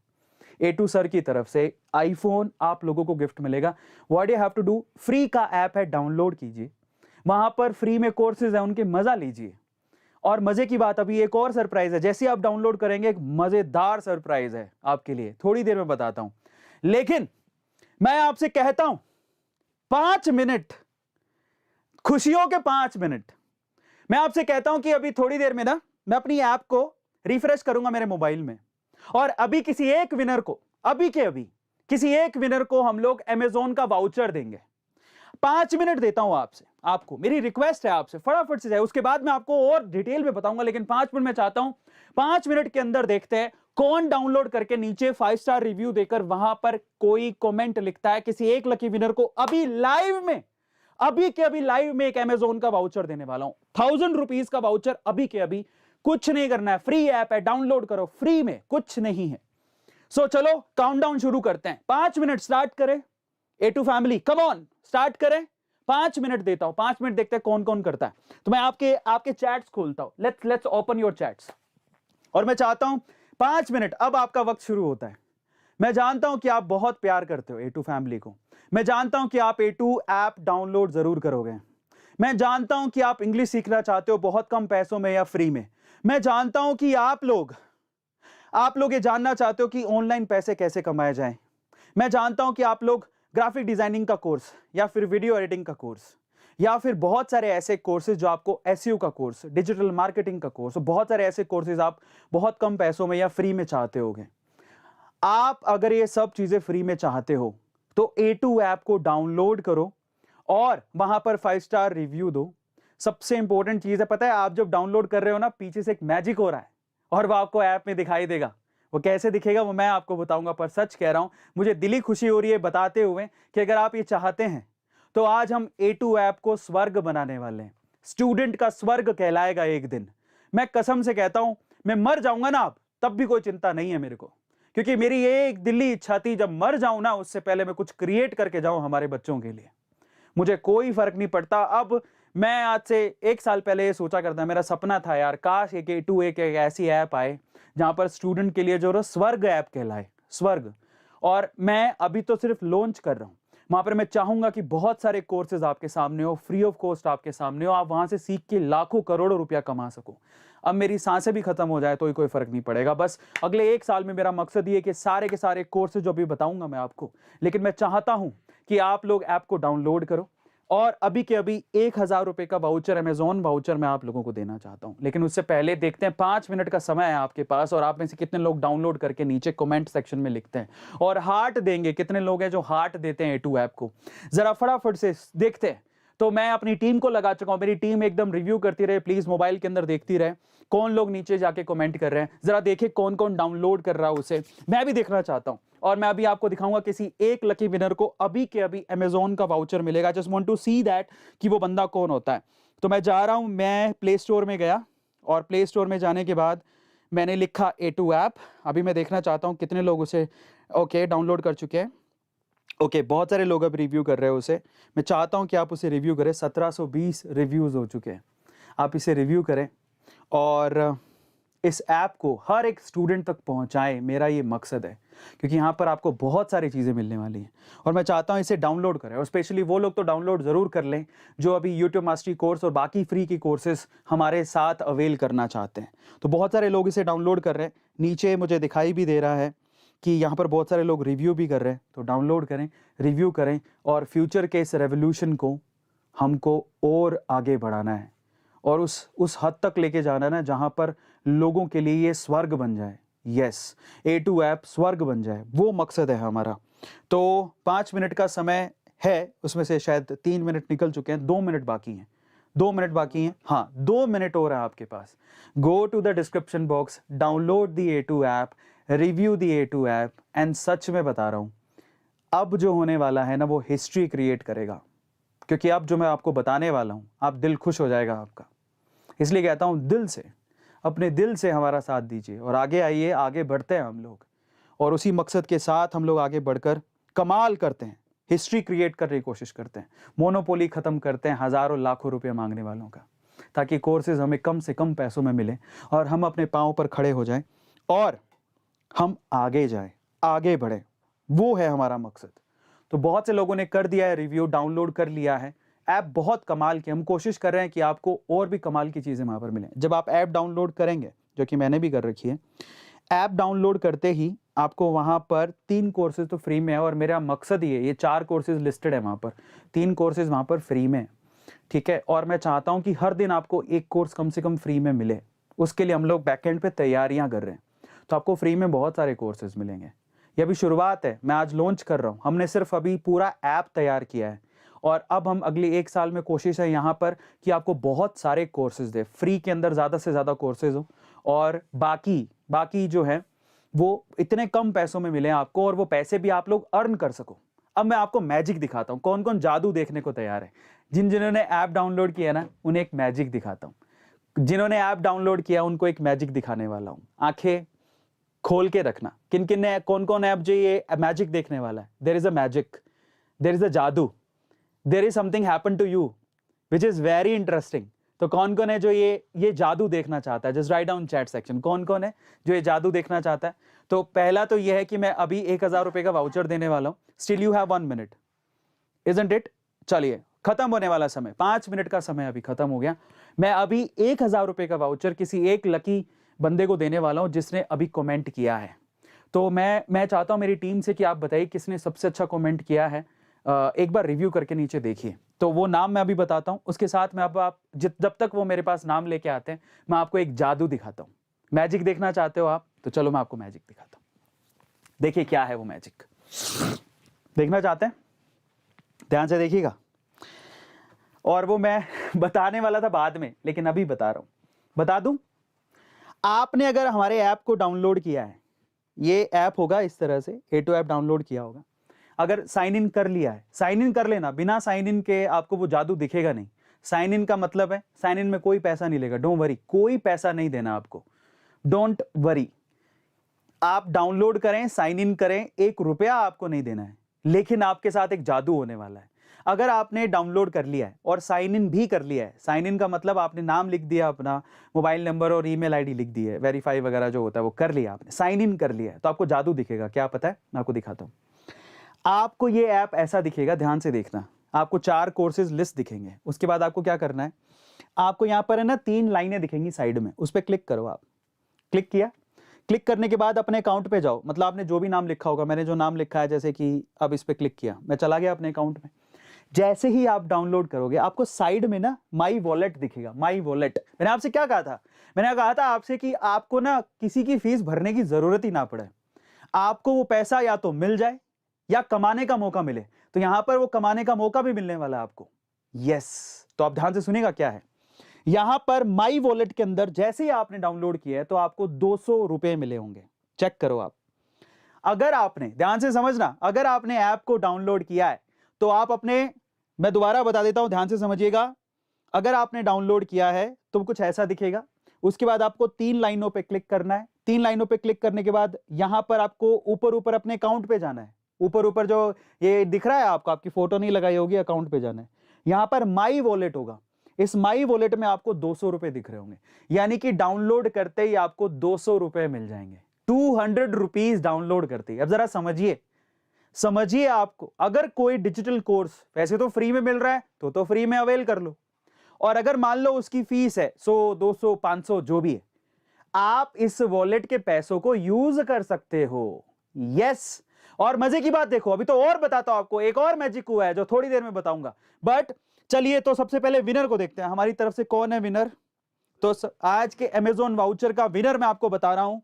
A2 सर की तरफ से आईफोन आप लोगों को गिफ्ट मिलेगा। What you have to do, free का ऐप है, डाउनलोड कीजिए, वहां पर फ्री में कोर्सेज है, उनके मजा लीजिए। और मजे की बात, अभी एक और सरप्राइज है, जैसे आप डाउनलोड करेंगे एक मजेदार सरप्राइज है आपके लिए, थोड़ी देर में बताता हूं। लेकिन मैं आपसे कहता हूं 5 मिनट, खुशियों के 5 मिनट। मैं आपसे कहता हूं कि अभी थोड़ी देर में ना मैं अपनी ऐप को रिफ्रेश करूंगा मेरे मोबाइल में, और अभी किसी एक विनर को, अभी के अभी किसी एक विनर को हम लोग अमेज़न का वाउचर देंगे। 5 मिनट देता हूं आपसे, आपको मेरी रिक्वेस्ट है आपसे, फटाफट से जाए। उसके बाद मैं आपको और डिटेल में बताऊंगा, लेकिन 5 मिनट में चाहता हूं, 5 मिनट के अंदर देखते हैं कौन डाउनलोड करके नीचे 5 स्टार रिव्यू देकर वहां पर कोई कमेंट लिखता है। किसी एक लकी विनर को अभी लाइव में, अभी के अभी लाइव में एक अमेज़न का वाउचर देने वाला हूं, 1000 रुपीज का वाउचर। अभी के अभी कुछ नहीं करना है, फ्री ऐप है, डाउनलोड करो, फ्री में, कुछ नहीं है। सो चलो काउंटडाउन शुरू करते हैं। 5 मिनट स्टार्ट करें। A2 family come on, start करें। 5 मिनट देता हूं, 5 मिनट देखते हैं कौन कौन करता है। तो मैं आपके चैट्स खोलता हूं। Let's open your chats. और मैं चाहता हूं 5 मिनट, अब आपका वक्त शुरू होता है। मैं जानता हूं कि आप बहुत प्यार करते हो A2 फैमिली को। मैं जानता हूं कि आप A2 ऐप डाउनलोड जरूर करोगे। मैं जानता हूं कि आप इंग्लिश सीखना चाहते हो, बहुत कम पैसों में या फ्री में। मैं जानता हूं कि आप लोग ये जानना चाहते हो कि ऑनलाइन पैसे कैसे कमाए जाएं। मैं जानता हूं कि आप लोग ग्राफिक डिजाइनिंग का कोर्स, या फिर वीडियो एडिटिंग का कोर्स, या फिर बहुत सारे ऐसे कोर्सेज जो आपको SEO का कोर्स, डिजिटल मार्केटिंग का कोर्स, बहुत सारे ऐसे कोर्सेज आप बहुत कम पैसों में या फ्री में चाहते होगे। आप अगर ये सब चीजें फ्री में चाहते हो तो A2 ऐप को डाउनलोड करो और वहां पर 5 स्टार रिव्यू दो। सबसे इंपॉर्टेंट चीज है, पता है, आप जब डाउनलोड कर रहे हो ना, पीछे से एक मैजिक हो रहा है और वो आपको ऐप में दिखाई देगा। वो कैसे दिखेगा वो मैं आपको बताऊंगा, पर सच कह रहा हूं, मुझे दिली खुशी हो रही है बताते हुए कि अगर आप ये चाहते हैं तो आज हम A2 ऐप को स्वर्ग बनाने वाले हैं। स्टूडेंट का स्वर्ग कहलाएगा एक दिन। मैं कसम से कहता हूं, मैं मर जाऊंगा ना, अब तब भी कोई चिंता नहीं है मेरे को, क्योंकि मेरी ये एक दिल्ली इच्छा थी, जब मर जाऊं ना उससे पहले मैं कुछ क्रिएट करके जाऊं हमारे बच्चों के लिए। मुझे कोई फर्क नहीं पड़ता। अब मैं आज से 1 साल पहले ये सोचा करता, मेरा सपना था यार, काश एक A2 एक ऐसी ऐप आए जहां पर स्टूडेंट के लिए जो स्वर्ग ऐप कहलाए, स्वर्ग। और मैं अभी तो सिर्फ लॉन्च कर रहा हूं, वहां पर मैं चाहूंगा कि बहुत सारे कोर्सेज आपके सामने हो, फ्री ऑफ कॉस्ट आपके सामने हो, आप वहां से सीख के लाखों करोड़ों रुपया कमा सको। अब मेरी सांसें भी खत्म हो जाए तो कोई फर्क नहीं पड़ेगा। बस अगले 1 साल में मेरा मकसद ये है कि सारे के सारे कोर्सेज जो अभी बताऊंगा मैं आपको, लेकिन मैं चाहता हूं कि आप लोग ऐप को डाउनलोड करो और अभी के अभी 1,000 रुपए का वाउचर, अमेजॉन वाउचर मैं आप लोगों को देना चाहता हूं। लेकिन उससे पहले देखते हैं 5 मिनट का समय है आपके पास और आप में से कितने लोग डाउनलोड करके नीचे कमेंट सेक्शन में लिखते हैं और हार्ट देंगे। कितने लोग हैं जो हार्ट देते हैं A2 ऐप को, जरा फटाफट से देखते हैं। तो मैं अपनी टीम को लगा चुका हूं, मेरी टीम एकदम रिव्यू करती रहे, प्लीज मोबाइल के अंदर देखती रहे कौन लोग नीचे जाके कमेंट कर रहे हैं, जरा देखिए कौन कौन डाउनलोड कर रहा है उसे, मैं भी देखना चाहता हूं। और मैं अभी आपको दिखाऊंगा किसी एक लकी विनर को अभी के अभी अमेजॉन का वाउचर मिलेगा। Just want to see that कि वो बंदा कौन होता है। तो मैं जा रहा हूं, मैं प्ले स्टोर में गया और प्ले स्टोर में जाने के बाद मैंने लिखा A2 ऐप। अभी मैं देखना चाहता हूं कितने लोग उसे डाउनलोड कर चुके हैं। बहुत सारे लोग अब रिव्यू कर रहे हैं उसे। मैं चाहता हूं कि आप उसे रिव्यू करें। 1720 रिव्यूज हो चुके हैं, आप इसे रिव्यू करें और इस ऐप को हर एक स्टूडेंट तक पहुंचाएं। मेरा ये मकसद है, क्योंकि यहाँ पर आपको बहुत सारी चीज़ें मिलने वाली हैं और मैं चाहता हूँ इसे डाउनलोड करें। और स्पेशली वो लोग तो डाउनलोड ज़रूर कर लें जो अभी यूट्यूब मास्टरी कोर्स और बाकी फ्री की कोर्सेज हमारे साथ अवेल करना चाहते हैं। तो बहुत सारे लोग इसे डाउनलोड कर रहे हैं, नीचे मुझे दिखाई भी दे रहा है कि यहाँ पर बहुत सारे लोग रिव्यू भी कर रहे हैं। तो डाउनलोड करें, रिव्यू करें और फ्यूचर के इस रेवोल्यूशन को हमको और आगे बढ़ाना है और उस हद तक लेके जाना है ना जहाँ पर लोगों के लिए ये स्वर्ग बन जाए। यस, A2 ऐप स्वर्ग बन जाए, वो मकसद है हमारा। तो 5 मिनट का समय है, उसमें से शायद 3 मिनट निकल चुके हैं, 2 मिनट बाकी हैं, 2 मिनट बाकी हैं। हाँ, 2 मिनट और है आपके पास। Go to the description box, download the A2 app, review the A2 app and सच में बता रहा हूँ अब जो होने वाला है ना वो हिस्ट्री क्रिएट करेगा, क्योंकि अब जो मैं आपको बताने वाला हूँ आप दिल खुश हो जाएगा आपका। इसलिए कहता हूँ दिल से, अपने दिल से हमारा साथ दीजिए और आगे आइए, आगे बढ़ते हैं हम लोग और उसी मकसद के साथ हम लोग आगे बढ़कर कमाल करते हैं, हिस्ट्री क्रिएट करने की कोशिश करते हैं, मोनोपोली खत्म करते हैं हज़ारों लाखों रुपए मांगने वालों का, ताकि कोर्सेज हमें कम से कम पैसों में मिले और हम अपने पाँव पर खड़े हो जाएं और हम आगे जाएं, आगे बढ़ें। वो है हमारा मकसद। तो बहुत से लोगों ने कर दिया है रिव्यू, डाउनलोड कर लिया है। ऐप बहुत कमाल की, हम कोशिश कर रहे हैं कि आपको और भी कमाल की चीज़ें वहाँ पर मिलें। जब आप ऐप डाउनलोड करेंगे, जो कि मैंने भी कर रखी है, ऐप डाउनलोड करते ही आपको वहाँ पर 3 कोर्सेज तो फ्री में है और मेरा मकसद ये 4 कोर्सेज लिस्टेड है वहाँ पर, 3 कोर्सेज वहाँ पर फ्री में, ठीक है। और मैं चाहता हूँ कि हर दिन आपको 1 कोर्स कम से कम फ्री में मिले। उसके लिए हम लोग बैकएंड पे तैयारियाँ कर रहे हैं, तो आपको फ्री में बहुत सारे कोर्सेज मिलेंगे। ये अभी शुरुआत है, मैं आज लॉन्च कर रहा हूँ। हमने सिर्फ अभी पूरा ऐप तैयार किया है और अब हम अगले 1 साल में कोशिश है यहाँ पर कि आपको बहुत सारे कोर्सेज दे, फ्री के अंदर ज़्यादा से ज़्यादा कोर्सेज हो और बाकी जो है वो इतने कम पैसों में मिले आपको और वो पैसे भी आप लोग अर्न कर सको। अब मैं आपको मैजिक दिखाता हूँ, कौन कौन जादू देखने को तैयार है। जिन्होंने ऐप डाउनलोड किया ना उन्हें एक मैजिक दिखाता हूँ। जिन्होंने ऐप डाउनलोड किया उनको एक मैजिक दिखाने वाला हूँ। आंखें खोल के रखना, किन किन ने, कौन कौन ऐप जो ये मैजिक देखने वाला है। There is a magic, there is a जादू, there is something happen to you which is very interesting. तो कौन कौन है जो ये जादू देखना चाहता है? Just write down chat section, कौन कौन है जो ये जादू देखना चाहता है। तो पहला तो ये है कि मैं अभी 1000 रुपए का वाउचर देने वाला हूं। Still you have 1 minute, isn't it. चलिए, खत्म होने वाला समय, 5 मिनट का समय अभी खत्म हो गया। मैं अभी 1000 रुपए का वाउचर किसी एक लकी बंदे को देने वाला हूं जिसने अभी कमेंट किया है। तो मैं चाहता हूं मेरी टीम से कि आप बताइए किसने सबसे अच्छा कमेंट किया है। एक बार रिव्यू करके नीचे देखिए। तो वो नाम मैं अभी बताता हूं, उसके साथ में आप जब तक वो मेरे पास नाम लेके आते हैं मैं आपको एक जादू दिखाता हूं। मैजिक देखना चाहते हो आप? तो चलो मैं आपको मैजिक दिखाता हूं। देखिए क्या है वो मैजिक, देखना चाहते हैं? ध्यान से देखिएगा। और वो मैं बताने वाला था बाद में, लेकिन अभी बता रहा हूं। बता दूं, आपने अगर हमारे ऐप को डाउनलोड किया है, ये ऐप होगा इस तरह से, A2 ऐप डाउनलोड किया होगा। अगर साइन इन कर लिया है, साइन इन कर लेना, बिना साइन इन के आपको वो जादू दिखेगा नहीं। साइन इन का मतलब है साइन इन में कोई पैसा नहीं लेगा, डोंट वरी, कोई पैसा नहीं देना आपको, डोंट वरी। आप डाउनलोड करें, साइन इन करें, 1 रुपया आपको नहीं देना है, लेकिन आपके साथ एक जादू होने वाला है। अगर आपने डाउनलोड कर लिया है और साइन इन भी कर लिया है, साइन इन का मतलब आपने नाम लिख दिया, अपना मोबाइल नंबर और ईमेल आईडी लिख दी है, वेरीफाई वगैरह जो होता है वो कर लिया आपने, साइन इन कर लिया है, तो आपको जादू दिखेगा। क्या पता है? मैं आपको दिखाता हूं। आपको ये ऐप ऐसा दिखेगा, ध्यान से देखना, आपको 4 कोर्सेज लिस्ट दिखेंगे। उसके बाद आपको क्या करना है, आपको यहां पर है ना 3 लाइनें दिखेंगी साइड में, उस पर क्लिक करो। आप क्लिक किया, क्लिक करने के बाद अपने अकाउंट पे जाओ, मतलब आपने जो भी नाम लिखा होगा, मैंने जो नाम लिखा है जैसे कि अब इस पे क्लिक किया, मैं चला गया अपने अकाउंट में। जैसे ही आप डाउनलोड करोगे आपको साइड में ना माई वॉलेट दिखेगा, माई वॉलेट। मैंने आपसे क्या कहा था, मैंने कहा था आपसे कि आपको ना किसी की फीस भरने की जरूरत ही ना पड़े, आपको वो पैसा या तो मिल जाए या कमाने का मौका मिले। तो यहां पर वो कमाने का मौका भी मिलने वाला है आपको। यस, तो आप ध्यान से सुनिएगा क्या है। यहां पर माई वॉलेट के अंदर जैसे ही आपने डाउनलोड किया है तो आपको 200 रुपए मिले होंगे। चेक करो आप, अगर आपने, ध्यान से समझना, अगर आपने ऐप को डाउनलोड किया है तो आप अपने, मैं दोबारा बता देता हूं, ध्यान से समझिएगा। अगर आपने डाउनलोड किया है तो कुछ ऐसा दिखेगा। उसके बाद आपको 3 लाइनों पे क्लिक करना है। 3 लाइनों पे क्लिक करने के बाद यहां पर आपको ऊपर ऊपर अपने अकाउंट पे जाना है। ऊपर ऊपर जो ये दिख रहा है आपको, आपकी फोटो नहीं लगाई होगी, अकाउंट पे जाना है। यहां पर माई वॉलेट होगा, इस माई वॉलेट में आपको 200 रुपए दिख रहे होंगे, यानी कि डाउनलोड करते ही आपको 200 रुपए मिल जाएंगे। 200 रुपीज डाउनलोड करते ही। अब जरा समझिए, समझिए आपको, अगर कोई डिजिटल कोर्स वैसे तो फ्री में मिल रहा है तो फ्री में अवेल कर लो, और अगर मान लो उसकी फीस है 100, 200, 500 जो भी है, आप इस वॉलेट के पैसों को यूज कर सकते हो। यस, और मजे की बात देखो, अभी तो और बताता हूं आपको, एक और मैजिक हुआ है जो थोड़ी देर में बताऊंगा। बट चलिए, तो सबसे पहले विनर को देखते हैं, हमारी तरफ से कौन है विनर। तो आज के अमेजोन वाउचर का विनर मैं आपको बता रहा हूं।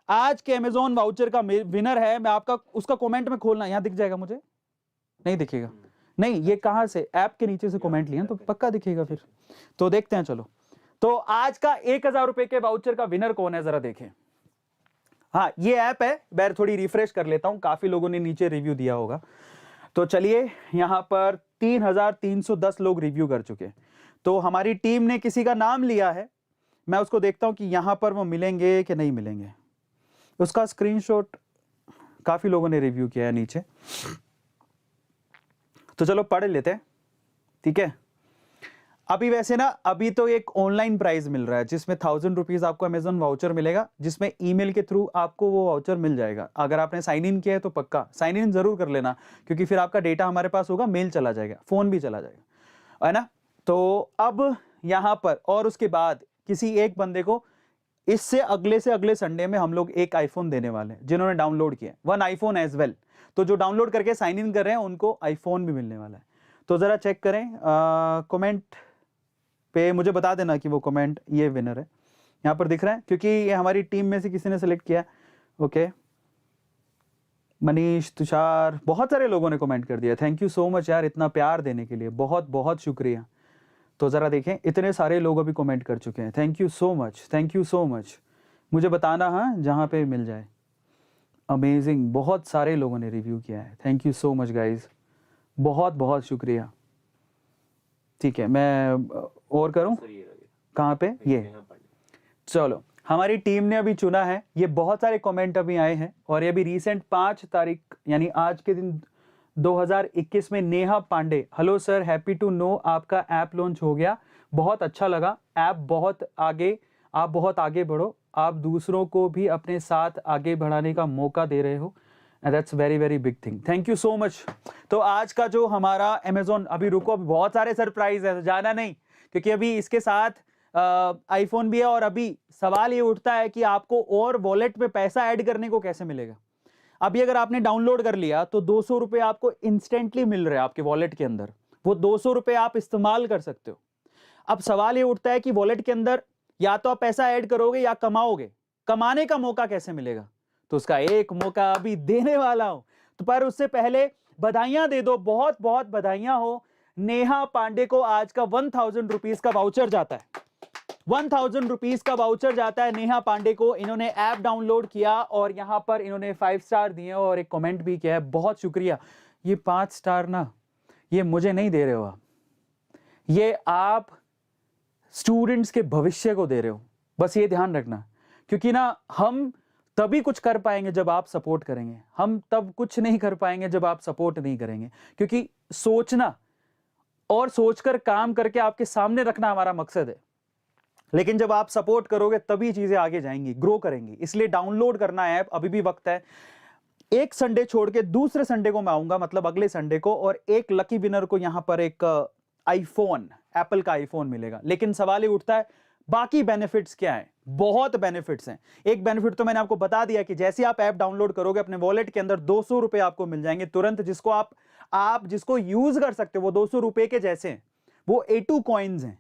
आज के अमेजोन वाउचर का विनर है, मैं आपका उसका कमेंट में खोलना, यहां दिख जाएगा, मुझे नहीं दिखेगा, नहीं, ये कहां से, ऐप के नीचे से कमेंट लिया तो पक्का दिखेगा फिर। तो देखते हैं, चलो। तो आज का 1000 रुपए के वाउचर का विनर कौन है, जरा देखें। हाँ, ये ऐप है, मैं थोड़ी रिफ्रेश कर लेता हूं, काफी लोगों ने नीचे रिव्यू दिया होगा। तो चलिए, यहां पर 3310 लोग रिव्यू कर चुके। तो हमारी टीम ने किसी का नाम लिया है, मैं उसको देखता हूं कि यहां पर वो मिलेंगे कि नहीं मिलेंगे। उसका स्क्रीनशॉट काफी लोगों ने रिव्यू किया है नीचे, तो चलो पढ़ लेते हैं, ठीक है। अभी वैसे ना, अभी तो एक ऑनलाइन प्राइस मिल रहा है जिसमें 1000 रुपीज आपको अमेजोन वाउचर मिलेगा, जिसमें ईमेल के थ्रू आपको वो वाउचर मिल जाएगा। अगर आपने साइन इन किया है तो पक्का साइन इन जरूर कर लेना, क्योंकि फिर आपका डेटा हमारे पास होगा, मेल चला जाएगा, फोन भी चला जाएगा, है ना। तो अब यहां पर, और उसके बाद किसी एक बंदे को इससे अगले संडे में हम लोग एक आईफोन देने वाले हैं, जिन्होंने डाउनलोड किया, 1 आईफोन एज वेल। तो जो डाउनलोड करके साइन इन कर रहे हैं उनको आईफोन भी मिलने वाला है। तो जरा चेक करें, कमेंट पे मुझे बता देना कि वो कमेंट, ये विनर है, यहां पर दिख रहा है, क्योंकि ये हमारी टीम में से किसी ने सेलेक्ट किया। ओके, मनीष, तुषार, बहुत सारे लोगों ने कमेंट कर दिया। थैंक यू सो मच यार, इतना प्यार देने के लिए बहुत बहुत शुक्रिया। तो जरा देखें, इतने सारे लोग अभी कमेंट कर चुके हैं, thank you so much, thank you so much. मुझे बताना, हाँ, जहां पे मिल जाए। अमेजिंग, बहुत सारे लोगों ने रिव्यू किया है, thank you so much guys, बहुत बहुत शुक्रिया। ठीक है, मैं और करूं, कहाँ पे, ये चलो, हमारी टीम ने अभी चुना है। ये बहुत सारे कमेंट अभी आए हैं, और ये अभी रीसेंट 5 तारीख यानी आज के दिन 2021 में Neha Pandey, hello sir, happy to know आपका ऐप लॉन्च हो गया, बहुत अच्छा लगा, ऐप बहुत आगे, आप बहुत आगे बढ़ो, आप दूसरों को भी अपने साथ आगे बढ़ाने का मौका दे रहे हो, that's very very big thing, thank you so much. तो आज का जो हमारा अमेजोन, अभी रुको, अभी बहुत सारे सरप्राइज है, तो जाना नहीं, क्योंकि अभी इसके साथ आईफोन भी है, और अभी सवाल ये उठता है कि आपको और वॉलेट में पैसा ऐड करने को कैसे मिलेगा। अभी अगर आपने डाउनलोड कर लिया तो 200 रुपए आपको इंस्टेंटली मिल रहे हैं आपके वॉलेट के अंदर, वो 200 रुपए आप इस्तेमाल कर सकते हो। अब सवाल ये उठता है कि वॉलेट के अंदर या तो आप पैसा ऐड करोगे या कमाओगे, कमाने का मौका कैसे मिलेगा। तो उसका एक मौका अभी देने वाला हूं, तो पर उससे पहले बधाइयां दे दो, बहुत बहुत बधाइयां हो। नेहा पांडे को आज का 1000 रुपीज का वाउचर जाता है, 1000 रुपीज का वाउचर जाता है नेहा पांडे को। इन्होंने ऐप डाउनलोड किया और यहां पर इन्होंने 5 स्टार दिए और एक कमेंट भी किया है, बहुत शुक्रिया। ये 5 स्टार ना, ये मुझे नहीं दे रहे हो आप, ये आप स्टूडेंट्स के भविष्य को दे रहे हो, बस ये ध्यान रखना। क्योंकि ना, हम तभी कुछ कर पाएंगे जब आप सपोर्ट करेंगे, हम तब कुछ नहीं कर पाएंगे जब आप सपोर्ट नहीं करेंगे। क्योंकि सोचना और सोचकर काम करके आपके सामने रखना हमारा मकसद है, लेकिन जब आप सपोर्ट करोगे तभी चीजें आगे जाएंगी, ग्रो करेंगी। इसलिए डाउनलोड करना ऐप, अभी भी वक्त है। एक संडे छोड़ के दूसरे संडे को मैं आऊंगा, मतलब अगले संडे को, और एक लकी विनर को यहां पर एक आईफोन, एप्पल का आईफोन मिलेगा। लेकिन सवाल ये उठता है बाकी बेनिफिट्स क्या हैं? बहुत बेनिफिट्स हैं। एक बेनिफिट तो मैंने आपको बता दिया कि जैसे आप ऐप डाउनलोड करोगे अपने वॉलेट के अंदर 200 रुपए आपको मिल जाएंगे तुरंत, जिसको आप जिसको यूज कर सकते हो। वो 200 रुपए के जैसे हैं, वो A2 कॉइन्स हैं।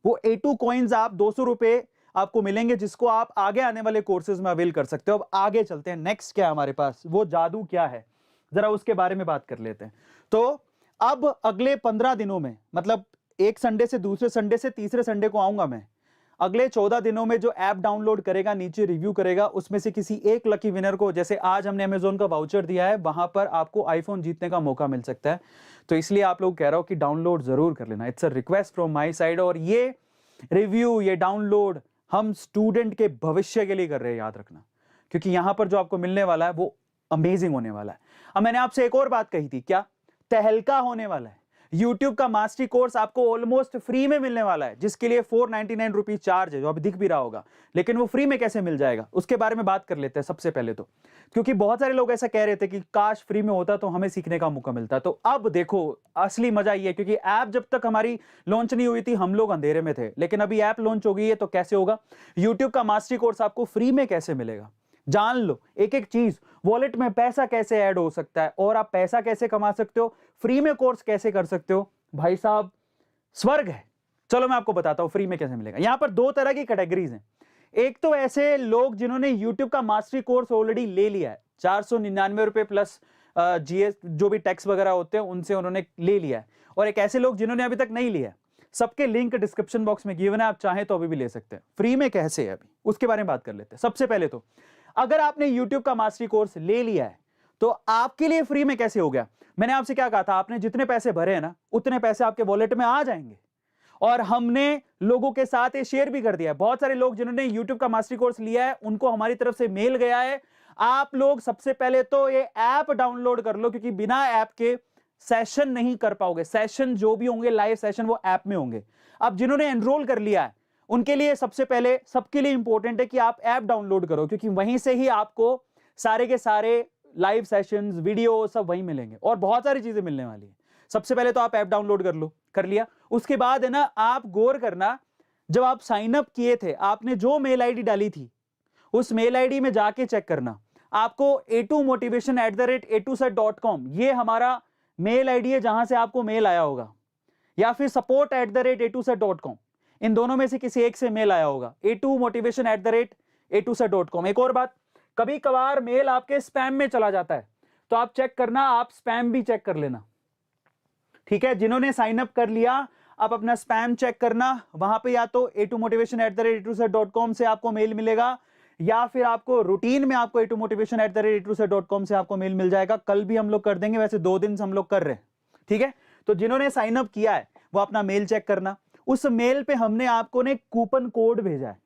वो A2 कॉइन्स आप 200 रुपए आपको मिलेंगे, जिसको आप आगे आने वाले कोर्सेज में अवेल कर सकते हो। अब आगे चलते हैं, नेक्स्ट क्या है हमारे पास, वो जादू क्या है, जरा उसके बारे में बात कर लेते हैं। तो अब अगले 15 दिनों में, मतलब एक संडे से दूसरे संडे से तीसरे संडे को आऊंगा मैं, अगले 14 दिनों में जो ऐप डाउनलोड करेगा, नीचे रिव्यू करेगा, उसमें से किसी एक लकी विनर को, जैसे आज हमने अमेजोन का वाउचर दिया है, वहां पर आपको आईफोन जीतने का मौका मिल सकता है। तो इसलिए आप लोग कह रहा हो कि डाउनलोड जरूर कर लेना, it's a request from my side. और ये रिव्यू, ये डाउनलोड हम स्टूडेंट के भविष्य के लिए कर रहे हैं, याद रखना, क्योंकि यहां पर जो आपको मिलने वाला है वो अमेजिंग होने वाला है। अब मैंने आपसे एक और बात कही थी, क्या? तहलका होने वाला है। YouTube का मास्टरी कोर्स आपको ऑलमोस्ट फ्री में मिलने वाला है, जिसके लिए 499 रुपीज चार्ज है, जो अभी दिख भी रहा होगा। लेकिन वो फ्री में कैसे मिल जाएगा, उसके बारे में बात कर लेते हैं सबसे पहले तो, क्योंकि बहुत सारे लोग ऐसा कह रहे थे कि काश फ्री में होता तो हमें सीखने का मौका मिलता। तो अब देखो असली मजा ये है, क्योंकि ऐप जब तक हमारी लॉन्च नहीं हुई थी हम लोग अंधेरे में थे, लेकिन अभी ऐप लॉन्च हो गई है, तो कैसे होगा? YouTube का मास्टरी कोर्स आपको फ्री में कैसे मिलेगा, जान लो एक एक चीज। वॉलेट में पैसा कैसे ऐड हो सकता है, और आप पैसा कैसे कमा सकते हो, फ्री में कोर्स कैसे कर सकते हो, भाई साहब स्वर्ग है। चलो मैं आपको बताता हूं फ्री में कैसे मिलेगा। यहां पर दो तरह की कैटेगरीज हैं। एक तो ऐसे लोग जिन्होंने YouTube का मास्टरी कोर्स ऑलरेडी ले लिया है, 499 रुपए प्लस जीएस जो भी टैक्स वगैरह होते हैं उनसे उन्होंने ले लिया है। और एक ऐसे लोग जिन्होंने अभी तक नहीं लिया है। सबके लिंक डिस्क्रिप्शन बॉक्स में गिवन है, आप चाहें तो अभी भी ले सकते हैं। फ्री में कैसे है अभी उसके बारे में बात कर लेते हैं। सबसे पहले तो अगर आपने YouTube का मास्टरी कोर्स ले लिया है तो आपके लिए फ्री में कैसे हो गया? मैंने आपसे क्या कहा था, आपने जितने पैसे भरे हैं ना उतने पैसे आपके वॉलेट में आ जाएंगे। और हमने लोगों के साथ ये शेयर भी कर दिया है। बहुत सारे लोग जिन्होंने YouTube का मास्टरी कोर्स लिया है उनको हमारी तरफ से मेल गया है। आप लोग सबसे पहले तो ये ऐप डाउनलोड कर लो, क्योंकि बिना ऐप के सेशन नहीं कर पाओगे। सेशन जो भी होंगे लाइव सेशन वो ऐप में होंगे। अब जिन्होंने एनरोल कर लिया है उनके लिए सबसे पहले सबके लिए इंपॉर्टेंट है कि आप ऐप डाउनलोड करो, क्योंकि वहीं से ही आपको सारे के सारे लाइव सेशंस, वीडियो सब वहीं मिलेंगे और बहुत सारी चीजें मिलने वाली है। सबसे पहले तो आप ऐप डाउनलोड कर लो, कर लिया। उसके बाद है ना, आप गौर करना, जब आप साइन अप किए थे आपने जो मेल आईडी डाली थी उस मेल आईडी में जाके चेक करना। आपको a2motivation@a2set.com ये हमारा मेल आईडी है जहां से आपको मेल आया होगा, या फिर support@a2set.com, इन दोनों में से किसी एक से मेल आया होगा। a2motivation@a2set.com। एक और बात, कभी कभार मेल आपके स्पैम में चला जाता है, तो आप चेक करना, आप स्पैम भी चेक कर लेना, ठीक है? जिन्होंने साइन अप कर लिया आप अपना स्पैम चेक करना। वहां पे या तो a2motivation@a2set.com से आपको मेल मिलेगा, या फिर आपको रूटीन में आपको a2motivation@a2set.com से आपको मेल मिल जाएगा। कल भी हम लोग कर देंगे, वैसे 2 दिन से हम लोग कर रहे हैं, ठीक है? तो जिन्होंने साइन अप किया है वो अपना मेल चेक करना। उस मेल पे हमने आपको ने कूपन कोड भेजा है।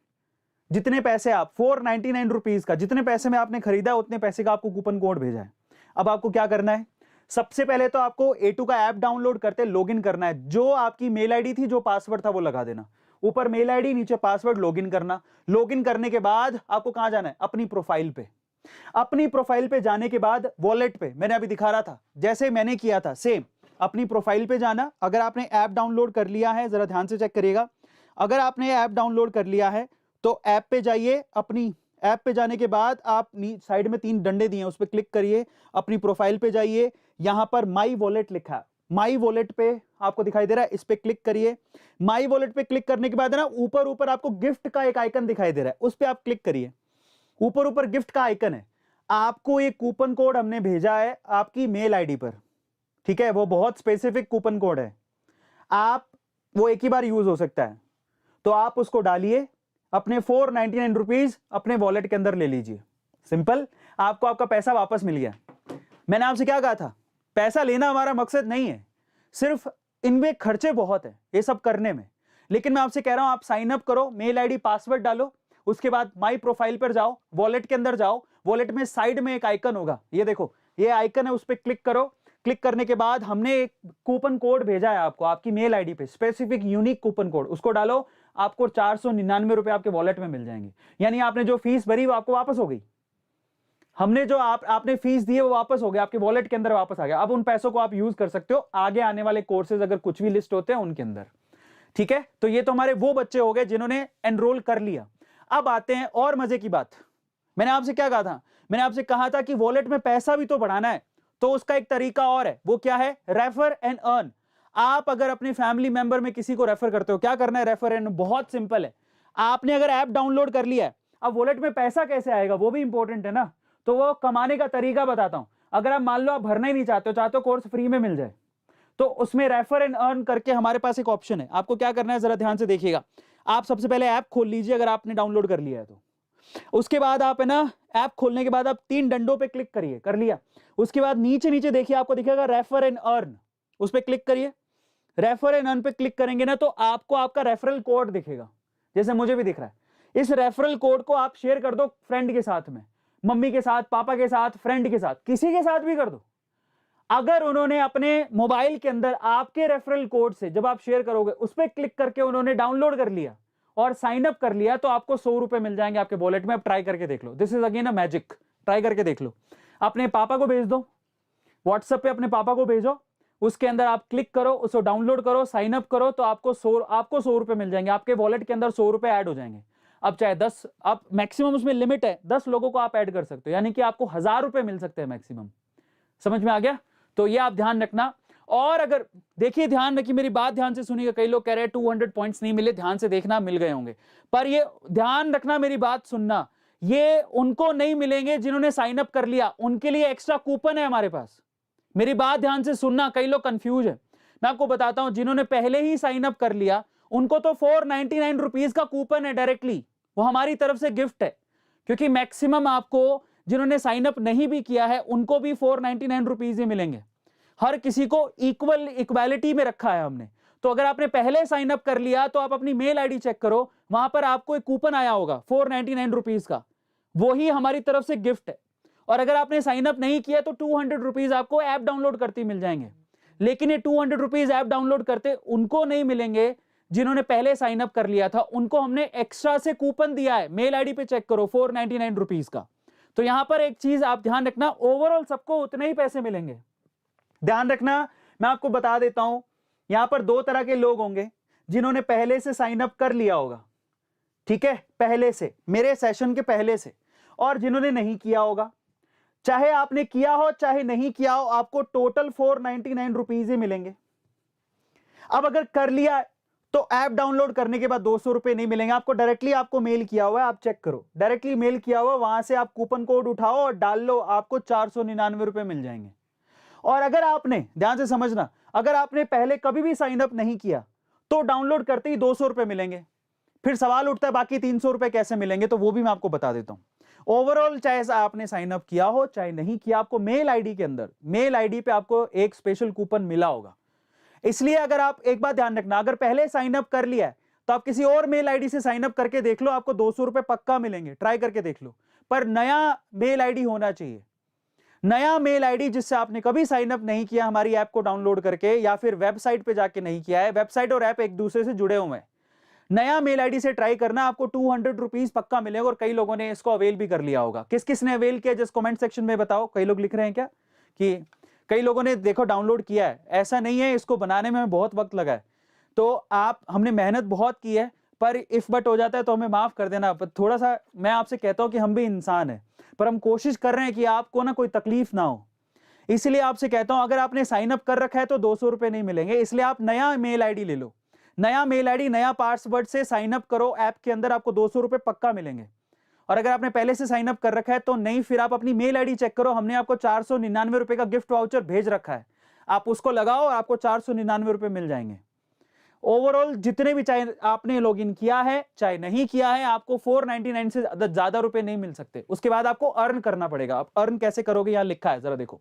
जितने पैसे आप 499 रुपीज का, जितने पैसे में आपने खरीदा उतने पैसे का आपको कूपन कोड भेजा है। अब आपको क्या करना है, सबसे पहले तो आपको A2 का ऐप डाउनलोड करते लॉगिन करना है। जो आपकी मेल आईडी थी, जो पासवर्ड था वो लगा देना। ऊपर मेल आईडी, नीचे पासवर्ड, लॉगिन करना। लॉगिन करने के बाद आपको कहां जाना है, अपनी प्रोफाइल पे। अपनी प्रोफाइल पे जाने के बाद वॉलेट पे, मैंने अभी दिखा रहा था जैसे मैंने किया था सेम, अपनी प्रोफाइल पे जाना। अगर आपने ऐप डाउनलोड कर लिया है, जरा ध्यान से चेक करिएगा, अगर आपने ऐप डाउनलोड कर लिया है तो ऐप पे जाइए। अपनी ऐप पे जाने के बाद आप साइड में 3 डंडे दिए हैं, उस पर क्लिक करिए। अपनी प्रोफाइल पे जाइए, यहां पर माई वॉलेट लिखा है, माई वॉलेट पे आपको दिखाई दे रहा है, इस पे क्लिक करिए। माई वॉलेट पे क्लिक करने के बाद ना ऊपर ऊपर आपको गिफ्ट का एक आइकन दिखाई दे रहा है, उस पे आप क्लिक करिए। ऊपर ऊपर गिफ्ट का आइकन है, आपको एक कूपन कोड हमने भेजा है आपकी मेल आईडी पर, ठीक है? वो बहुत स्पेसिफिक कूपन कोड है, आप वो एक ही बार यूज हो सकता है, तो आप उसको डालिए। अपने 499 रुपीज अपने वॉलेट के अंदर ले लीजिए। सिंपल, आपको आपका पैसा वापस मिल गया। मैंने आपसे क्या कहा था, पैसा लेना हमारा मकसद नहीं है, सिर्फ इनमें खर्चे बहुत है ये सब करने में। लेकिन मैं आपसे कह रहा हूं, आप साइन अप करो, मेल आईडी पासवर्ड डालो, उसके बाद माई प्रोफाइल पर जाओ, वॉलेट के अंदर जाओ। वॉलेट में साइड में एक आइकन होगा, ये देखो ये आइकन है, उस पर क्लिक करो। क्लिक करने के बाद हमने एक कूपन कोड भेजा है आपको आपकी मेल आईडी पे, स्पेसिफिक यूनिक कूपन कोड, उसको डालो। आपको 499 रुपए आपके वॉलेट में मिल जाएंगे। यानी आपने जो फीस भरी वो आपको वापस हो गई। हमने जो आपने फीस दी है वो वापस हो गया, आपके वॉलेट के अंदर वापस आ गया। अब उन पैसों को आप यूज कर सकते हो आगे आने वाले कोर्सेज अगर कुछ भी लिस्ट होते हैं उनके अंदर। ठीक है, तो ये तो हमारे वो बच्चे हो गए जिन्होंने एनरोल कर लिया। अब आते हैं और मजे की बात। मैंने आपसे क्या कहा था? मैंने आपसे कहा था कि वॉलेट में पैसा भी तो बढ़ाना है, तो उसका एक तरीका और है। वो क्या है? Refer and earn. आप अगर अपने फैमिली मेंबर में किसी को रेफर करते हो, क्या करना है? Refer and. बहुत सिंपल है। आपने अगर ऐप डाउनलोड कर लिया है, अब वॉलेट में पैसा कैसे आएगा वो भी इंपॉर्टेंट है ना, तो वो कमाने का तरीका बताता हूं। अगर आप मान लो आप भरना ही नहीं चाहते हो कोर्स फ्री में मिल जाए, तो उसमें रेफर एंड अर्न करके हमारे पास एक ऑप्शन है। आपको क्या करना है जरा ध्यान से देखिएगा। आप सबसे पहले ऐप खोल लीजिए अगर आपने डाउनलोड कर लिया है तो। उसके बाद आप है ना, ऐप खोलने के बाद आप 3 डंडों पे क्लिक करिए। कर लिया? उसके बाद नीचे नीचे देखिए, आपको दिखेगा रेफर एंड अर्न, उस पर क्लिक करिए। रेफर एंड अर्न पे क्लिक करेंगे ना तो आपको आपका रेफरल कोड दिखेगा, जैसे मुझे भी दिख रहा है। इस रेफरल कोड को आप शेयर कर दो फ्रेंड के साथ में, मम्मी के साथ, पापा के साथ, फ्रेंड के साथ, किसी के साथ भी कर दो। अगर उन्होंने अपने मोबाइल के अंदर आपके रेफरल कोड से जब आप शेयर करोगे उस पर क्लिक करके उन्होंने डाउनलोड कर लिया और साइन अप कर लिया, तो आपको 100 रुपए मिल जाएंगे आपके वॉलेट में। आप ट्राई करके देख लो, this is again a magic. Try करके देख लो। अपने पापा को भेज दो, व्हाट्सएप पे अपने पापा को भेजो, उसके अंदर आप क्लिक करो, उसको डाउनलोड करो, साइन अप करो, तो आपको 100 रुपए मिल जाएंगे। आपके वॉलेट के अंदर 100 रुपए ऐड हो जाएंगे। अब चाहे 10, आप मैक्सिमम उसमें लिमिट है 10 लोगों को आप ऐड कर सकते हो, यानी कि आपको 1000 रुपए मिल सकते हैं मैक्सिमम। समझ में आ गया? तो ये आप ध्यान रखना। और अगर देखिए, ध्यान रखिए, मेरी बात ध्यान से सुनिएगा। कई लोग कह रहे हैं 200 पॉइंट्स नहीं मिले, ध्यान से देखना, मिल गए होंगे। पर ये ध्यान रखना, मेरी बात सुनना, ये उनको नहीं मिलेंगे जिन्होंने साइन अप कर लिया, उनके लिए एक्स्ट्रा कूपन है हमारे पास। मेरी बात ध्यान से सुनना, कई लोग कंफ्यूज है। मैं आपको बताता हूं, जिन्होंने पहले ही साइन अप कर लिया उनको तो 499 रुपीज का कूपन है डायरेक्टली, वो हमारी तरफ से गिफ्ट है। क्योंकि मैक्सिमम आपको जिन्होंने साइन अप नहीं भी किया है उनको भी 499 रुपीज ही मिलेंगे। हर किसी को इक्वालिटी में रखा है हमने। तो अगर आपने पहले साइन अप कर लिया तो आप अपनी मेल आईडी चेक करो, वहां पर आपको एक कूपन आया होगा 499 रुपीज का, वो ही हमारी तरफ से गिफ्ट है। और अगर आपने साइन अप नहीं किया तो 200 रुपीज आपको ऐप डाउनलोड करते मिल जाएंगे। लेकिन ये 200 रुपीज ऐप डाउनलोड करते उनको नहीं मिलेंगे जिन्होंने पहले साइन अप कर लिया था, उनको हमने एक्स्ट्रा से कूपन दिया है। मेल आईडी पे चेक करो, 499 रुपीज का। तो यहां पर एक चीज आप ध्यान रखना, ओवरऑल सबको उतने ही पैसे मिलेंगे। ध्यान रखना, मैं आपको बता देता हूं, यहां पर 2 तरह के लोग होंगे, जिन्होंने पहले से साइन अप कर लिया होगा, ठीक है, पहले से, मेरे सेशन के पहले से, और जिन्होंने नहीं किया होगा। चाहे आपने किया हो चाहे नहीं किया हो, आपको टोटल 499 रुपीज ही मिलेंगे। अब अगर कर लिया तो ऐप डाउनलोड करने के बाद 200 रुपए नहीं मिलेंगे आपको, डायरेक्टली आपको मेल किया हुआ है, आप चेक करो, डायरेक्टली मेल किया हुआ, वहां से आप कूपन कोड उठाओ और डाल लो, आपको 499 रुपए मिल जाएंगे। और अगर आपने, ध्यान से समझना, अगर आपने पहले कभी भी साइन अप नहीं किया तो डाउनलोड करते ही 200 रुपए मिलेंगे। फिर सवाल उठता है बाकी 300 रुपए कैसे मिलेंगे, तो वो भी मैं आपको बता देता हूं। ओवरऑल चाहे आपने साइन अप किया हो चाहे नहीं किया, आपको मेल आईडी के अंदर, मेल आईडी पे आपको एक स्पेशल कूपन मिला होगा। इसलिए अगर आप एक बात ध्यान रखना, अगर पहले साइन अप कर लिया है तो आप किसी और मेल आईडी से साइन अप करके देख लो, आपको 200 रुपए पक्का मिलेंगे, ट्राई करके देख लो। पर नया मेल आईडी होना चाहिए, नया मेल आईडी जिससे आपने कभी साइन अप नहीं किया हमारी ऐप को डाउनलोड करके, या फिर वेबसाइट पे जाके नहीं किया है, वेबसाइट और ऐप एक दूसरे से जुड़े हुए हैं। नया मेल आईडी से ट्राई करना, आपको 200 रुपीज पक्का मिलेगा। और कई लोगों ने इसको अवेल भी कर लिया होगा। किस किस ने अवेल किया, जस्ट कमेंट सेक्शन में बताओ। कई लोग लिख रहे हैं क्या कि कई लोगों ने देखो डाउनलोड किया है। ऐसा नहीं है, इसको बनाने में बहुत वक्त लगा है, तो आप, हमने मेहनत बहुत की है, पर इफ बट हो जाता है तो हमें माफ कर देना। थोड़ा सा मैं आपसे कहता हूं कि हम भी इंसान हैं, पर हम कोशिश कर रहे हैं कि आपको ना कोई तकलीफ ना हो। इसलिए आपसे कहता हूं, अगर आपने साइन अप कर रखा है तो 200 रुपए नहीं मिलेंगे। इसलिए आप नया मेल आईडी ले लो, नया मेल आईडी, नया पासवर्ड से साइन अप करो ऐप के अंदर, आपको 200 रुपए पक्का मिलेंगे। और अगर आपने पहले से साइन अप कर रखा है तो नहीं, फिर आप अपनी मेल आईडी चेक करो, हमने आपको 499 रुपए का गिफ्ट वाउचर भेज रखा है, आप उसको लगाओ, आपको 499 रुपए मिल जाएंगे। ओवरऑल जितने भी, चाहे आपने लॉगिन किया है चाहे नहीं किया है, आपको 499 से ज्यादा रुपए नहीं मिल सकते। उसके बाद आपको अर्न करना पड़ेगा। आप अर्न कैसे करोगे, यहां लिखा है, जरा देखो।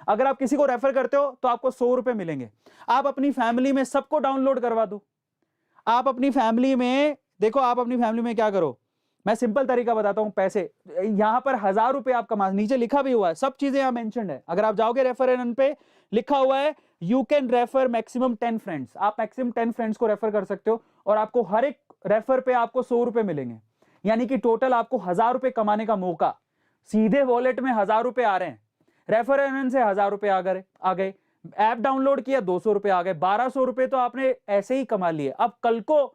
अगर आप किसी को रेफर करते हो तो आपको 100 रुपए मिलेंगे। आप अपनी फैमिली में सबको डाउनलोड करवा दो। आप अपनी फैमिली में देखो, आप अपनी फैमिली में क्या करो, मैं सिंपल तरीका बताता हूं। पैसे यहां पर 1000 रुपए आप कमा, नीचे लिखा भी हुआ है, सब चीजें यहां मेंशन्ड है। अगर आप जाओगे रेफर एंड अर्न पे, लिखा हुआ है you can refer maximum 10 friends. आप मैक्सिमम 10 फ्रेंड्स को रेफर कर सकते हो और आपको हर एक रेफर पे आपको 100 रुपए मिलेंगे, यानी कि टोटल आपको 1000 रुपए कमाने का मौका। सीधे वॉलेट में 1000 रुपए आ रहे हैं, रेफर एंड अर्न से 1000 रुपए आ गए, ऐप डाउनलोड किया 200 रुपए आ गए, 1200 रुपए तो आपने ऐसे ही कमा लिए। अब कल को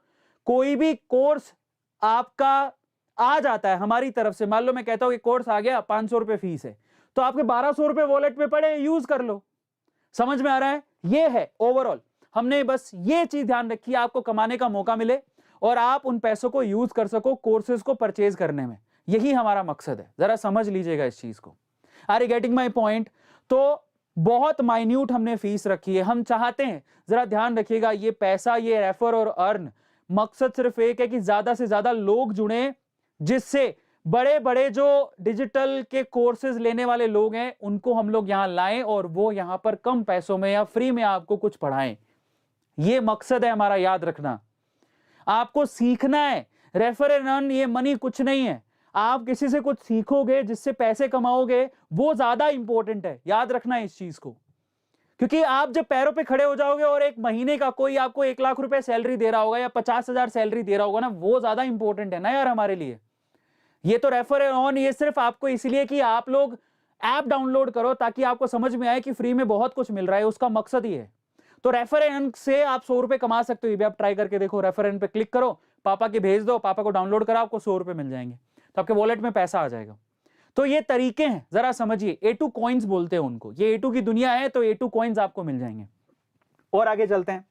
कोई भी कोर्स आपका आ जाता है हमारी तरफ से, मान लो मैं कहता हूं कि कोर्स आ गया, 500 रुपए फीस है, तो आपके 1200 रुपए वॉलेट में पड़े, यूज कर लो। समझ में आ रहा है? ये है ओवरऑल, हमने बस ये चीज ध्यान रखी, आपको कमाने का मौका मिले और आप उन पैसों को यूज कर सको कोर्सेज को परचेज करने में, यही हमारा मकसद है। जरा समझ लीजिएगा इस चीज को। Are you getting my point? तो बहुत माइन्यूट हमने फीस रखी है। हम चाहते हैं, जरा ध्यान रखिएगा, ये पैसा, ये रेफर और अर्न, मकसद सिर्फ एक है कि ज्यादा से ज्यादा लोग जुड़े, जिससे बड़े बड़े जो डिजिटल के कोर्सेज लेने वाले लोग हैं उनको हम लोग यहां लाएं और वो यहां पर कम पैसों में या फ्री में आपको कुछ पढ़ाएं। ये मकसद है हमारा, याद रखना। आपको सीखना है। रेफर एंड अर्न, ये मनी कुछ नहीं है। आप किसी से कुछ सीखोगे, जिससे पैसे कमाओगे, वो ज्यादा इंपॉर्टेंट है। याद रखना इस चीज को, क्योंकि आप जब पैरों पे खड़े हो जाओगे और एक महीने का कोई आपको 1 लाख रुपए सैलरी दे रहा होगा या 50,000 सैलरी दे रहा होगा ना, वो ज्यादा इंपॉर्टेंट है ना यार हमारे लिए। ये तो रेफर एंड अर्न, ये सिर्फ आपको इसलिए कि आप लोग ऐप डाउनलोड करो ताकि आपको समझ में आए कि फ्री में बहुत कुछ मिल रहा है, उसका मकसद ही है। तो रेफर एंड अर्न से आप 100 रुपए कमा सकते हो। ये भी आप ट्राई करके देखो। रेफर एंड पे क्लिक करो, पापा के भेज दो, पापा को डाउनलोड करो, आपको 100 रुपए मिल जाएंगे, तो आपके वॉलेट में पैसा आ जाएगा। तो ये तरीके हैं, जरा समझिए। A2 कॉइन्स बोलते हैं उनको, ये A2 की दुनिया है, तो A2 कॉइन्स आपको मिल जाएंगे। और आगे चलते हैं।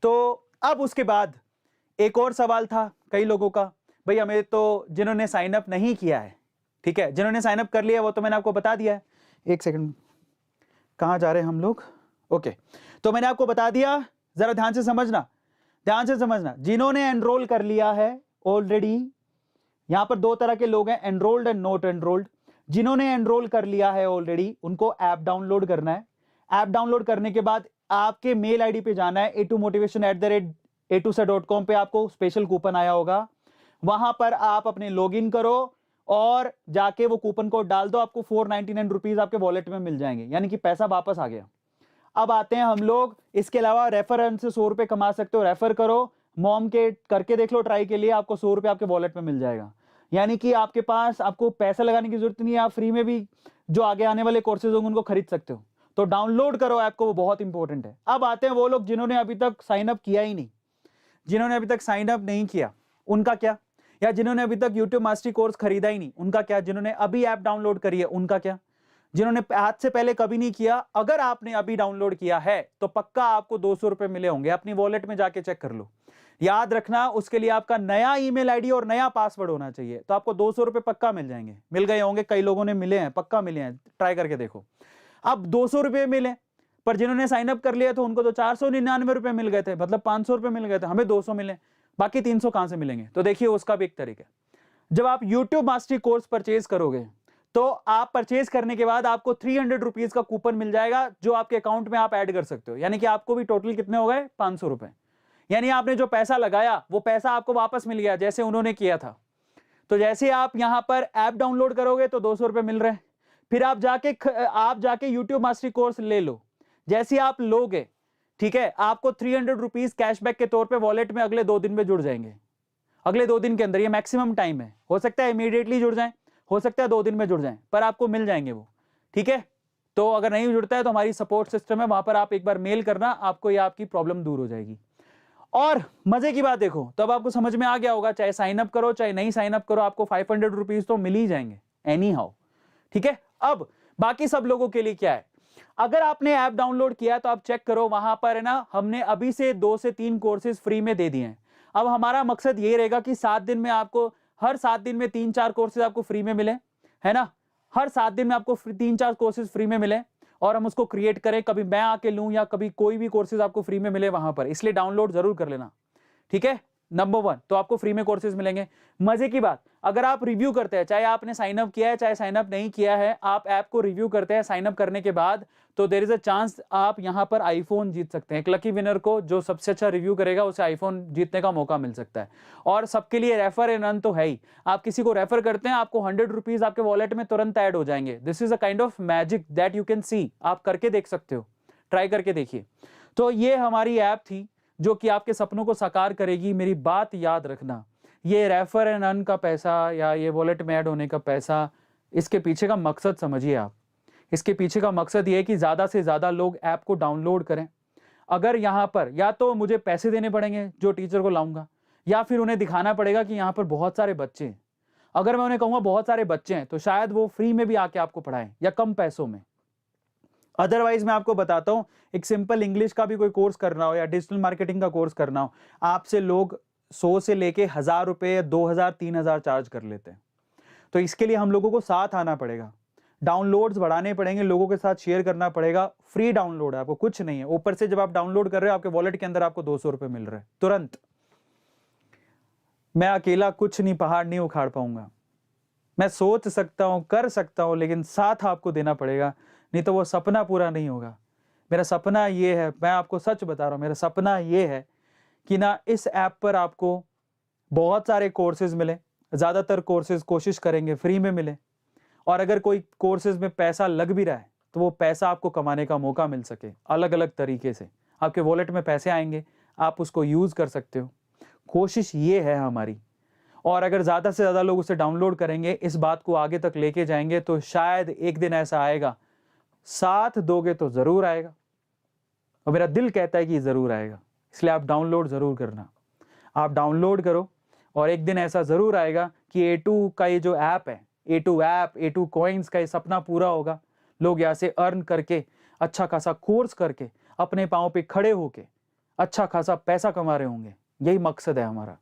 तो अब उसके बाद एक और सवाल था कई लोगों का, भाई हमें तो जिन्होंने साइन अप नहीं किया है, ठीक है, जिन्होंने साइन अप कर लिया वो तो मैंने आपको बता दिया है। एक सेकंड, कहां जा रहे हैं हम लोग? ओके, तो मैंने आपको बता दिया, जरा ध्यान से समझना, ध्यान से समझना। जिन्होंने एनरोल कर लिया है ऑलरेडी, यहां पर 2 तरह के लोग हैं, एनरोल्ड एंड नॉट एनरोल्ड। जिन्होंने एनरोल कर लिया है ऑलरेडी, उनको ऐप डाउनलोड करना है। ऐप डाउनलोड करने के बाद आपके मेल आईडी पे जाना है, a2motivation@a2se.com पे आपको स्पेशल कूपन आया होगा, वहां पर आप अपने लॉगिन करो और जाके वो कूपन कोड डाल दो, आपको 499 रुपीज आपके वॉलेट में मिल जाएंगे, यानी कि पैसा वापस आ गया। अब आते हैं हम लोग, इसके अलावा रेफर एंड से 100 रुपए कमा सकते हो। रेफर करो, मॉम के करके देख लो ट्राई के लिए, आपको 100 रुपए आपके वॉलेट में मिल जाएगा। यानी कि आपके पास, आपको पैसा लगाने की जरूरत नहीं है, आप फ्री में भी जो आगे आने वाले कोर्सेज होंगे उनको खरीद सकते हो। तो डाउनलोड करो ऐप को, वो बहुत इंपॉर्टेंट है। अब आते हैं वो लोग जिन्होंने अभी तक साइन अप किया ही नहीं, जिन्होंने अभी तक साइन अप नहीं किया उनका क्या, या जिन्होंने अभी तक यूट्यूब मास्टरी कोर्स खरीदा ही नहीं उनका क्या, जिन्होंने अभी ऐप डाउनलोड करी है उनका क्या, जिन्होंने आज से पहले कभी नहीं किया, अगर आपने अभी डाउनलोड किया है तो पक्का आपको 200 रुपए मिले होंगे। अपनी वॉलेट में जाके चेक कर लो। याद रखना, उसके लिए आपका नया ईमेल आईडी और नया पासवर्ड होना चाहिए, तो आपको 200 रुपए पक्का मिल जाएंगे। मिल गए होंगे, कई लोगों ने मिले हैं, पक्का मिले हैं, ट्राई करके देखो। अब 200 रुपए मिले, पर जिन्होंने साइन अप कर लिया तो उनको तो 499 रुपए मिल गए थे, मतलब 500 रुपए मिल गए थे, हमें 200 मिले, बाकी 300 कहां से मिलेंगे? तो देखिए उसका भी एक तरीका है। जब आप यूट्यूब मास्टरी कोर्स परचेज करोगे तो आप परचेज करने के बाद आपको 300 रुपीज का कूपन मिल जाएगा, जो आपके अकाउंट में आप ऐड कर सकते हो। यानी कि आपको भी टोटल कितने हो गए? 500 रुपए। यानी आपने जो पैसा लगाया वो पैसा आपको वापस मिल गया, जैसे उन्होंने किया था। तो जैसे आप यहां पर ऐप डाउनलोड करोगे तो 200 रुपए मिल रहे हैं, फिर आप जाके यूट्यूब मास्टरी कोर्स ले लो। जैसे आप लोगे, ठीक है, आपको 300 रुपीज कैशबैक के तौर पे वॉलेट में अगले 2 दिन में जुड़ जाएंगे। अगले 2 दिन के अंदर, ये मैक्सिमम टाइम है, हो सकता है इमीडिएटली जुड़ जाए, हो सकता है 2 दिन में जुड़ जाए, पर आपको मिल जाएंगे वो, ठीक है। तो अगर नहीं जुड़ता है तो हमारी सपोर्ट सिस्टम है, वहां पर आप एक बार मेल करना, आपको ये आपकी प्रॉब्लम दूर हो जाएगी। और मजे की बात देखो, तब आपको समझ में आ गया होगा, चाहे साइन अप करो चाहे नहीं साइन अप करो, आपको 500 रुपीज तो मिल ही जाएंगे एनी हाउ, ठीक है। अब बाकी सब लोगों के लिए क्या है, अगर आपने ऐप डाउनलोड किया तो आप चेक करो, वहां पर है ना, हमने अभी से 2 से 3 कोर्सेज फ्री में दे दिए हैं। अब हमारा मकसद ये रहेगा कि 7 दिन में आपको, हर 7 दिन में 3-4 कोर्सेज आपको फ्री में मिले, है ना, हर 7 दिन में आपको 3-4 कोर्सेज फ्री में मिले, और हम उसको क्रिएट करें, कभी मैं आके लूं या कभी कोई भी कोर्सेज आपको फ्री में मिले वहां पर। इसलिए डाउनलोड जरूर कर लेना, ठीक है। नंबर 1 तो आपको फ्री में कोर्सेज मिलेंगे। मजे की बात, अगर आप रिव्यू करते हैं, चाहे आपने साइन अप किया है चाहे साइन अप नहीं किया है, आप ऐप को रिव्यू करते हैं साइन अप करने के बाद, तो देयर इज अ चांस आप यहां पर आईफोन जीत सकते हैं। एक लकी विनर को, जो सबसे अच्छा रिव्यू करेगा, उसे आईफोन जीतने का मौका मिल सकता है। और सबके लिए रेफर एंड अर्न तो है ही, आप किसी को रेफर करते हैं, आपको 100 रुपीज आपके वॉलेट में तुरंत ऐड हो जाएंगे। This is a kind of magic that you can see, आप करके देख सकते हो, ट्राई करके देखिए। तो ये हमारी ऐप थी जो कि आपके सपनों को साकार करेगी। मेरी बात याद रखना, ये रेफर एंड अर्न का पैसा या ये वॉलेट में ऐड होने का पैसा इसके पीछे का मकसद समझिए आप। इसके पीछे का मकसद ये है कि ज़्यादा से ज़्यादा लोग ऐप को डाउनलोड करें। अगर यहाँ पर या तो मुझे पैसे देने पड़ेंगे जो टीचर को लाऊंगा, या फिर उन्हें दिखाना पड़ेगा कि यहाँ पर बहुत सारे बच्चे हैं। अगर मैं उन्हें कहूँगा बहुत सारे बच्चे हैं तो शायद वो फ्री में भी आके आपको पढ़ाएं या कम पैसों में। अदरवाइज मैं आपको बताता हूँ, एक सिंपल इंग्लिश का भी कोई कोर्स करना हो या डिजिटल मार्केटिंग का कोर्स करना हो, आपसे लोग 100 से लेके 1000 रुपये, 2000, 3000 चार्ज कर लेते हैं। तो इसके लिए हम लोगों को साथ आना पड़ेगा, डाउनलोड्स बढ़ाने पड़ेंगे, लोगों के साथ शेयर करना पड़ेगा। फ्री डाउनलोड है, आपको कुछ नहीं है। ऊपर से जब आप डाउनलोड कर रहे हो आपके वॉलेट के अंदर आपको 200 रुपये मिल रहे हैं तुरंत। मैं अकेला कुछ नहीं, पहाड़ नहीं उखाड़ पाऊंगा। मैं सोच सकता हूं, कर सकता हूं, लेकिन साथ आपको देना पड़ेगा, नहीं तो वो सपना पूरा नहीं होगा। मेरा सपना ये है, मैं आपको सच बता रहा हूं, मेरा सपना ये है कि ना इस ऐप पर आपको बहुत सारे कोर्सेज मिले। ज़्यादातर कोर्सेज कोशिश करेंगे फ्री में मिले, और अगर कोई कोर्सेज में पैसा लग भी रहा है तो वो पैसा आपको कमाने का मौका मिल सके अलग अलग तरीके से। आपके वॉलेट में पैसे आएंगे, आप उसको यूज़ कर सकते हो। कोशिश ये है हमारी। और अगर ज़्यादा से ज़्यादा लोग उसे डाउनलोड करेंगे, इस बात को आगे तक लेके जाएंगे, तो शायद एक दिन ऐसा आएगा, साथ दोगे तो ज़रूर आएगा, और मेरा दिल कहता है कि ज़रूर आएगा। इसलिए आप डाउनलोड ज़रूर करना, आप डाउनलोड करो, और एक दिन ऐसा ज़रूर आएगा कि A2 का ये जो ऐप है, A2 ऐप, A2 कॉइन्स का ये सपना पूरा होगा। लोग यहाँ से अर्न करके, अच्छा खासा कोर्स करके, अपने पाँव पे खड़े होके अच्छा खासा पैसा कमा रहे होंगे। यही मकसद है हमारा।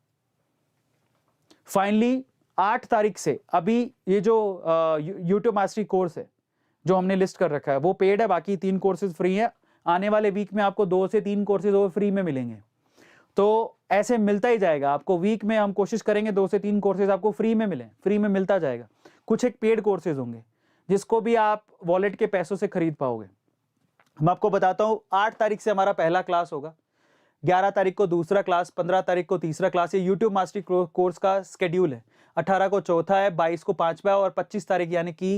फाइनली 8 तारीख से अभी ये जो यूट्यूब मास्टरी कोर्स है जो हमने लिस्ट कर रखा है वो पेड है, बाकी 3 कोर्सेज फ्री है। आने वाले वीक में आपको 2 से 3 कोर्सेज और फ्री में मिलेंगे। तो ऐसे मिलता ही जाएगा आपको। वीक में हम कोशिश करेंगे 2 से 3 कोर्सेज आपको फ्री में मिले, फ्री में मिलता जाएगा। कुछ एक पेड कोर्सेज होंगे जिसको भी आप वॉलेट के पैसों से खरीद पाओगे। मैं आपको बताता हूँ, 8 तारीख से हमारा पहला क्लास होगा, 11 तारीख को दूसरा क्लास, 15 तारीख को तीसरा क्लास। ये यूट्यूब मास्टरी कोर्स का स्केड्यूल है। 18 को चौथा है, 22 को पांचवा है, और 25 तारीख यानी कि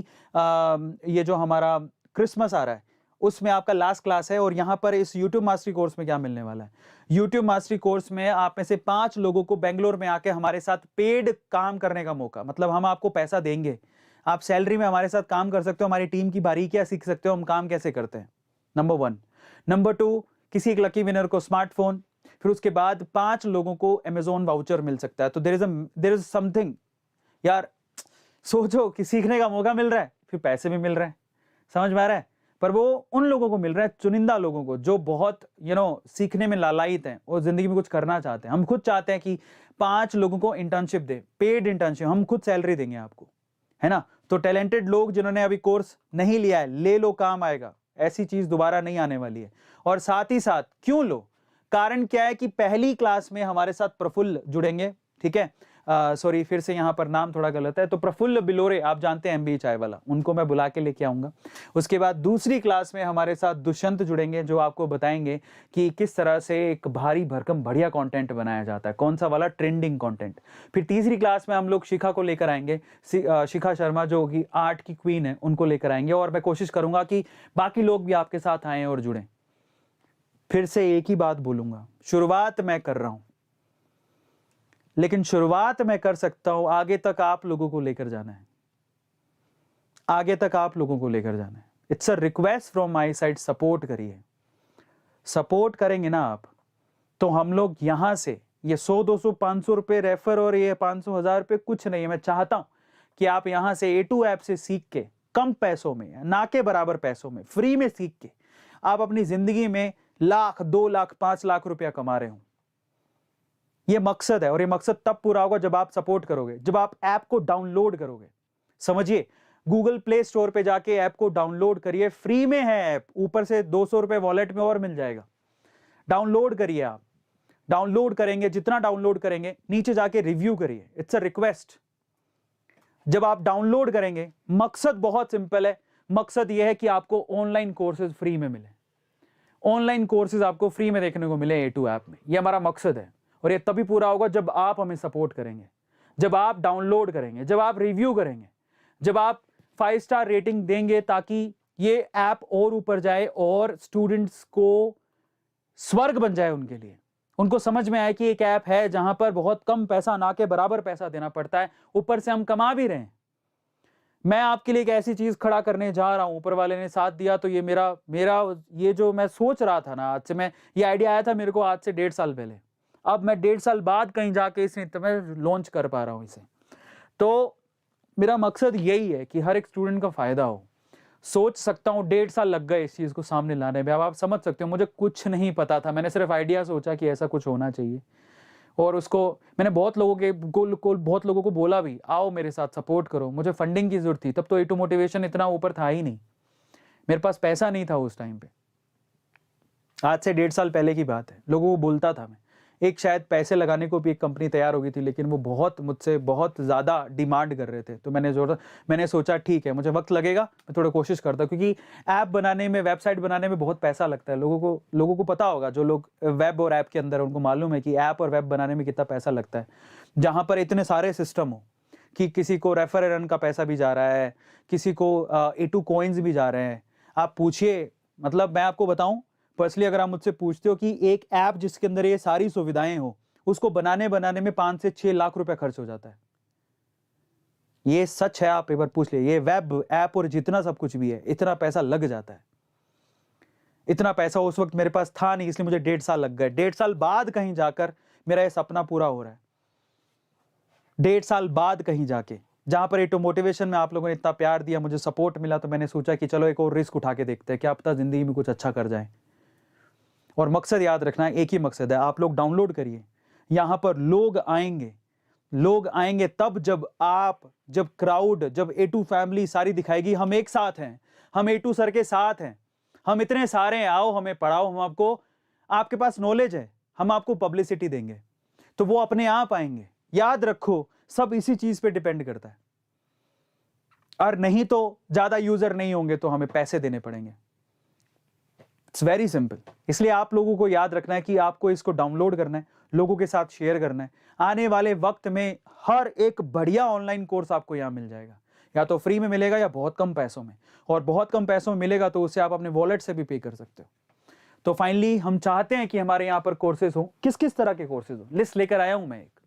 ये जो हमारा क्रिसमस आ रहा है उसमें आपका लास्ट क्लास है। और यहाँ पर इस यूट्यूब मास्टरी कोर्स में क्या मिलने वाला है, यूट्यूब मास्टरी कोर्स में आप में से 5 लोगों को बेंगलोर में आके हमारे साथ पेड काम करने का मौका। मतलब हम आपको पैसा देंगे, आप सैलरी में हमारे साथ काम कर सकते हो, हमारी टीम की बारीकियां सीख सकते हो, हम काम कैसे करते हैं, नंबर 1। नंबर 2, किसी एक लकी विनर को स्मार्टफोन। फिर उसके बाद 5 लोगों को अमेजोन वाउचर मिल सकता है। तो देयर इज समथिंग यार, सोचो कि सीखने का मौका मिल रहा है, फिर पैसे भी मिल रहे हैं, समझ में आ रहा है। पर वो उन लोगों को मिल रहा है, चुनिंदा लोगों को, जो बहुत सीखने में लालायित हैं और जिंदगी में कुछ करना चाहते हैं। हम खुद चाहते हैं कि 5 लोगों को इंटर्नशिप दे, पेड इंटर्नशिप, हम खुद सैलरी देंगे आपको, है ना। तो टैलेंटेड लोग जिन्होंने अभी कोर्स नहीं लिया है, ले लो, काम आएगा। ऐसी चीज दोबारा नहीं आने वाली है। और साथ ही साथ क्यों लो, कारण क्या है कि पहली क्लास में हमारे साथ प्रफुल्ल जुड़ेंगे, ठीक है। सॉरी, फिर से यहाँ पर नाम थोड़ा गलत है। तो प्रफुल्ल बिलोरे, आप जानते हैं MBA चाय वाला, उनको मैं बुला के लेके आऊंगा। उसके बाद दूसरी क्लास में हमारे साथ दुष्यंत जुड़ेंगे, जो आपको बताएंगे कि किस तरह से एक भारी भरकम बढ़िया कंटेंट बनाया जाता है, कौन सा वाला ट्रेंडिंग कंटेंट। फिर तीसरी क्लास में हम लोग शिखा को लेकर आएंगे, शिखा शर्मा जो कि आर्ट की क्वीन है, उनको लेकर आएंगे। और मैं कोशिश करूंगा कि बाकी लोग भी आपके साथ आए और जुड़ें। फिर से एक ही बात बोलूंगा, शुरुआत मैं कर रहा हूं, लेकिन शुरुआत मैं कर सकता हूं, आगे तक आप लोगों को लेकर जाना है, आगे तक आप लोगों को लेकर जाना है। It's a request from my side, support करिए। सपोर्ट करेंगे ना आप, तो हम लोग यहां से ये 100, 200, 500 रुपए रेफर और ये 500, 1000 रुपए कुछ नहीं है। मैं चाहता हूं कि आप यहां से A2 ऐप से सीख के, कम पैसों में, ना के बराबर पैसों में, फ्री में सीख के आप अपनी जिंदगी में लाख, 2 लाख, 5 लाख रुपया कमा रहे हो। ये मकसद है, और ये मकसद तब पूरा होगा जब आप सपोर्ट करोगे, जब आप ऐप को डाउनलोड करोगे। समझिए, गूगल प्ले स्टोर पे जाके ऐप को डाउनलोड करिए, फ्री में है ऐप, ऊपर से 200 रुपए वॉलेट में और मिल जाएगा। डाउनलोड करिए, आप डाउनलोड करेंगे, जितना डाउनलोड करेंगे नीचे जाके रिव्यू करिए। It's a request. जब आप डाउनलोड करेंगे, मकसद बहुत सिंपल है, मकसद यह है कि आपको ऑनलाइन कोर्सेज फ्री में मिले, ऑनलाइन कोर्सेज आपको फ्री में देखने को मिले A2 ऐप में। यह हमारा मकसद है, और ये तभी पूरा होगा जब आप हमें सपोर्ट करेंगे, जब आप डाउनलोड करेंगे, जब आप रिव्यू करेंगे, जब आप 5 स्टार रेटिंग देंगे, ताकि ये ऐप और ऊपर जाए और स्टूडेंट्स को स्वर्ग बन जाए उनके लिए। उनको समझ में आए कि एक ऐप है जहां पर बहुत कम पैसा, ना के बराबर पैसा देना पड़ता है, ऊपर से हम कमा भी रहे हैं। मैं आपके लिए एक ऐसी चीज खड़ा करने जा रहा हूं, ऊपर वाले ने साथ दिया तो ये मेरा मेरा ये जो मैं सोच रहा था ना, आज से मैं ये आइडिया आया था मेरे को आज से 1.5 साल पहले, अब मैं 1.5 साल बाद कहीं जाके इसे मैं लॉन्च कर पा रहा हूं इसे। तो मेरा मकसद यही है कि हर एक स्टूडेंट का फायदा हो। सोच सकता हूँ 1.5 साल लग गए इस चीज को सामने लाने में, अब आप समझ सकते हो मुझे कुछ नहीं पता था, मैंने सिर्फ आइडिया सोचा कि ऐसा कुछ होना चाहिए, और उसको मैंने बहुत लोगों को बोला भी, आओ मेरे साथ सपोर्ट करो। मुझे फंडिंग की जरूरत थी, तब तो A2 मोटिवेशन इतना ऊपर था ही नहीं, मेरे पास पैसा नहीं था उस टाइम पे। आज से 1.5 साल पहले की बात है, लोगों को बोलता था मैं, एक शायद पैसे लगाने को भी एक कंपनी तैयार हो गई थी, लेकिन वो मुझसे बहुत ज़्यादा डिमांड कर रहे थे। तो मैंने सोचा ठीक है, मुझे वक्त लगेगा, मैं थोड़ा कोशिश करता हूँ, क्योंकि ऐप बनाने में, वेबसाइट बनाने में बहुत पैसा लगता है। लोगों को पता होगा, जो लोग वेब और ऐप के अंदर, उनको मालूम है कि ऐप और वेब बनाने में कितना पैसा लगता है। जहाँ पर इतने सारे सिस्टम हो कि किसी को रेफर रन का पैसा भी जा रहा है, किसी को A2 कॉइन्स भी जा रहे हैं। आप पूछिए, मतलब मैं आपको बताऊं पर्सनली, अगर आप मुझसे पूछते हो कि एक ऐप जिसके अंदर ये सारी सुविधाएं हो, उसको बनाने में 5 से 6 लाख रुपए खर्च हो जाता है। ये सच है, आप एक बार पूछ ले, ये वेब ऐप और जितना सब कुछ भी है, इतना पैसा लग जाता है। इतना पैसा उस वक्त मेरे पास था नहीं, इसलिए मुझे 1.5 साल लग गए। 1.5 साल बाद कहीं जाकर मेरा ये सपना पूरा हो रहा है। 1.5 साल बाद कहीं जाके, जहां पर A2 मोटिवेशन में आप लोगों ने इतना प्यार दिया, मुझे सपोर्ट मिला, तो मैंने सोचा कि चलो एक और रिस्क उठा के देखते हैं, क्या पता जिंदगी में कुछ अच्छा कर जाए। और मकसद याद रखना है, एक ही मकसद है, आप लोग डाउनलोड करिए। यहां पर लोग आएंगे तब जब क्राउड, जब A2 फैमिली सारी दिखाएगी हम एक साथ हैं, हम A2 सर के साथ हैं, हम इतने सारे हैं, आओ हमें पढ़ाओ, हम आपको, आपके पास नॉलेज है, हम आपको पब्लिसिटी देंगे, तो वो अपने आप आएंगे। याद रखो, सब इसी चीज पे डिपेंड करता है। और नहीं तो ज्यादा यूजर नहीं होंगे तो हमें पैसे देने पड़ेंगे। It's very simple. इसलिए आप लोगों को याद रखना है कि आपको इसको डाउनलोड करना है, लोगों के साथ शेयर करना है। आने वाले वक्त में हर एक बढ़िया ऑनलाइन कोर्स आपको यहाँ मिल जाएगा, या तो फ्री में मिलेगा या बहुत कम पैसों में, और बहुत कम पैसों में मिलेगा तो उससे आप अपने वॉलेट से भी पे कर सकते हो। तो फाइनली हम चाहते हैं कि हमारे यहाँ पर कोर्सेज हो, किस किस तरह के कोर्सेज हो, लिस्ट लेकर आया हूं मैं। एक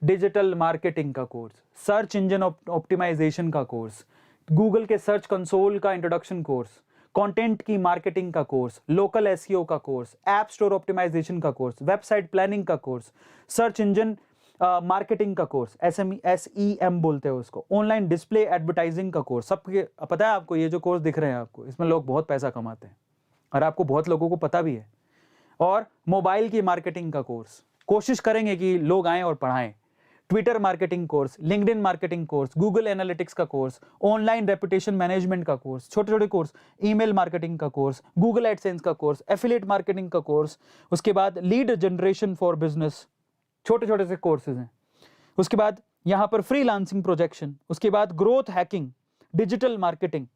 डिजिटल मार्केटिंग का कोर्स, सर्च इंजन ऑप्टिमाइजेशन का कोर्स, गूगल के सर्च कंसोल का इंट्रोडक्शन कोर्स, कंटेंट की मार्केटिंग का कोर्स, लोकल एसईओ का कोर्स, ऐप स्टोर ऑप्टिमाइजेशन का कोर्स, वेबसाइट प्लानिंग का कोर्स, सर्च इंजन मार्केटिंग का कोर्स, SEM बोलते हैं उसको, ऑनलाइन डिस्प्ले एडवर्टाइजिंग का कोर्स। सबके पता है आपको, ये जो कोर्स दिख रहे हैं आपको, इसमें लोग बहुत पैसा कमाते हैं, और आपको बहुत लोगों को पता भी है। और मोबाइल की मार्केटिंग का कोर्स, कोशिश करेंगे कि लोग आएं और पढ़ाएं। Twitter marketing course, LinkedIn marketing course, Google Analytics का कोर्स, ऑनलाइन रेपुटेशन मैनेजमेंट का कोर्स, छोटे छोटे कोर्स, ईमेल मार्केटिंग का कोर्स, गूगल एडसेंस का कोर्स, एफिलिएट मार्केटिंग का कोर्स, उसके बाद लीड जनरेशन फॉर बिजनेस, छोटे छोटे से कोर्सेज हैं। उसके बाद यहाँ पर फ्रीलांसिंग प्रोजेक्शन, उसके बाद ग्रोथ हैकिंग, डिजिटल मार्केटिंग,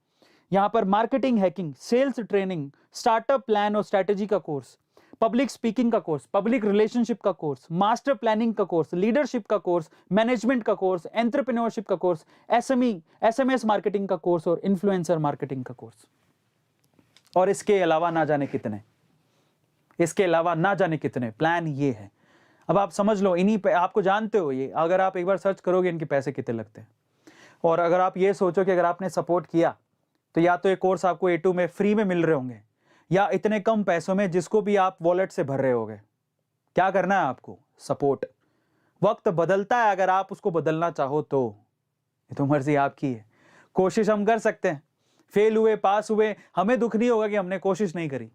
यहाँ पर marketing hacking, sales training, startup plan और स्ट्रैटेजी का कोर्स, पब्लिक स्पीकिंग का कोर्स, पब्लिक रिलेशनशिप का कोर्स, मास्टर प्लानिंग का कोर्स, लीडरशिप का कोर्स, मैनेजमेंट का कोर्स, एंटरप्रेन्योरशिप का कोर्स, SMS मार्केटिंग का कोर्स और इन्फ्लुएंसर मार्केटिंग का कोर्स। और इसके अलावा ना जाने कितने प्लान ये है। अब आप समझ लो, इन्हीं पे आपको जानते हो, ये अगर आप एक बार सर्च करोगे इनके पैसे कितने लगते हैं। और अगर आप ये सोचो कि अगर आपने सपोर्ट किया तो या तो ये कोर्स आपको A2 में फ्री में मिल रहे होंगे, या इतने कम पैसों में जिसको भी आप वॉलेट से भर रहे होगे। क्या करना है आपको? सपोर्ट। वक्त बदलता है, अगर आप उसको बदलना चाहो तो ये तो मर्जी आपकी है। कोशिश हम कर सकते हैं, फेल हुए पास हुए, हमें दुख नहीं होगा कि हमने कोशिश नहीं करी,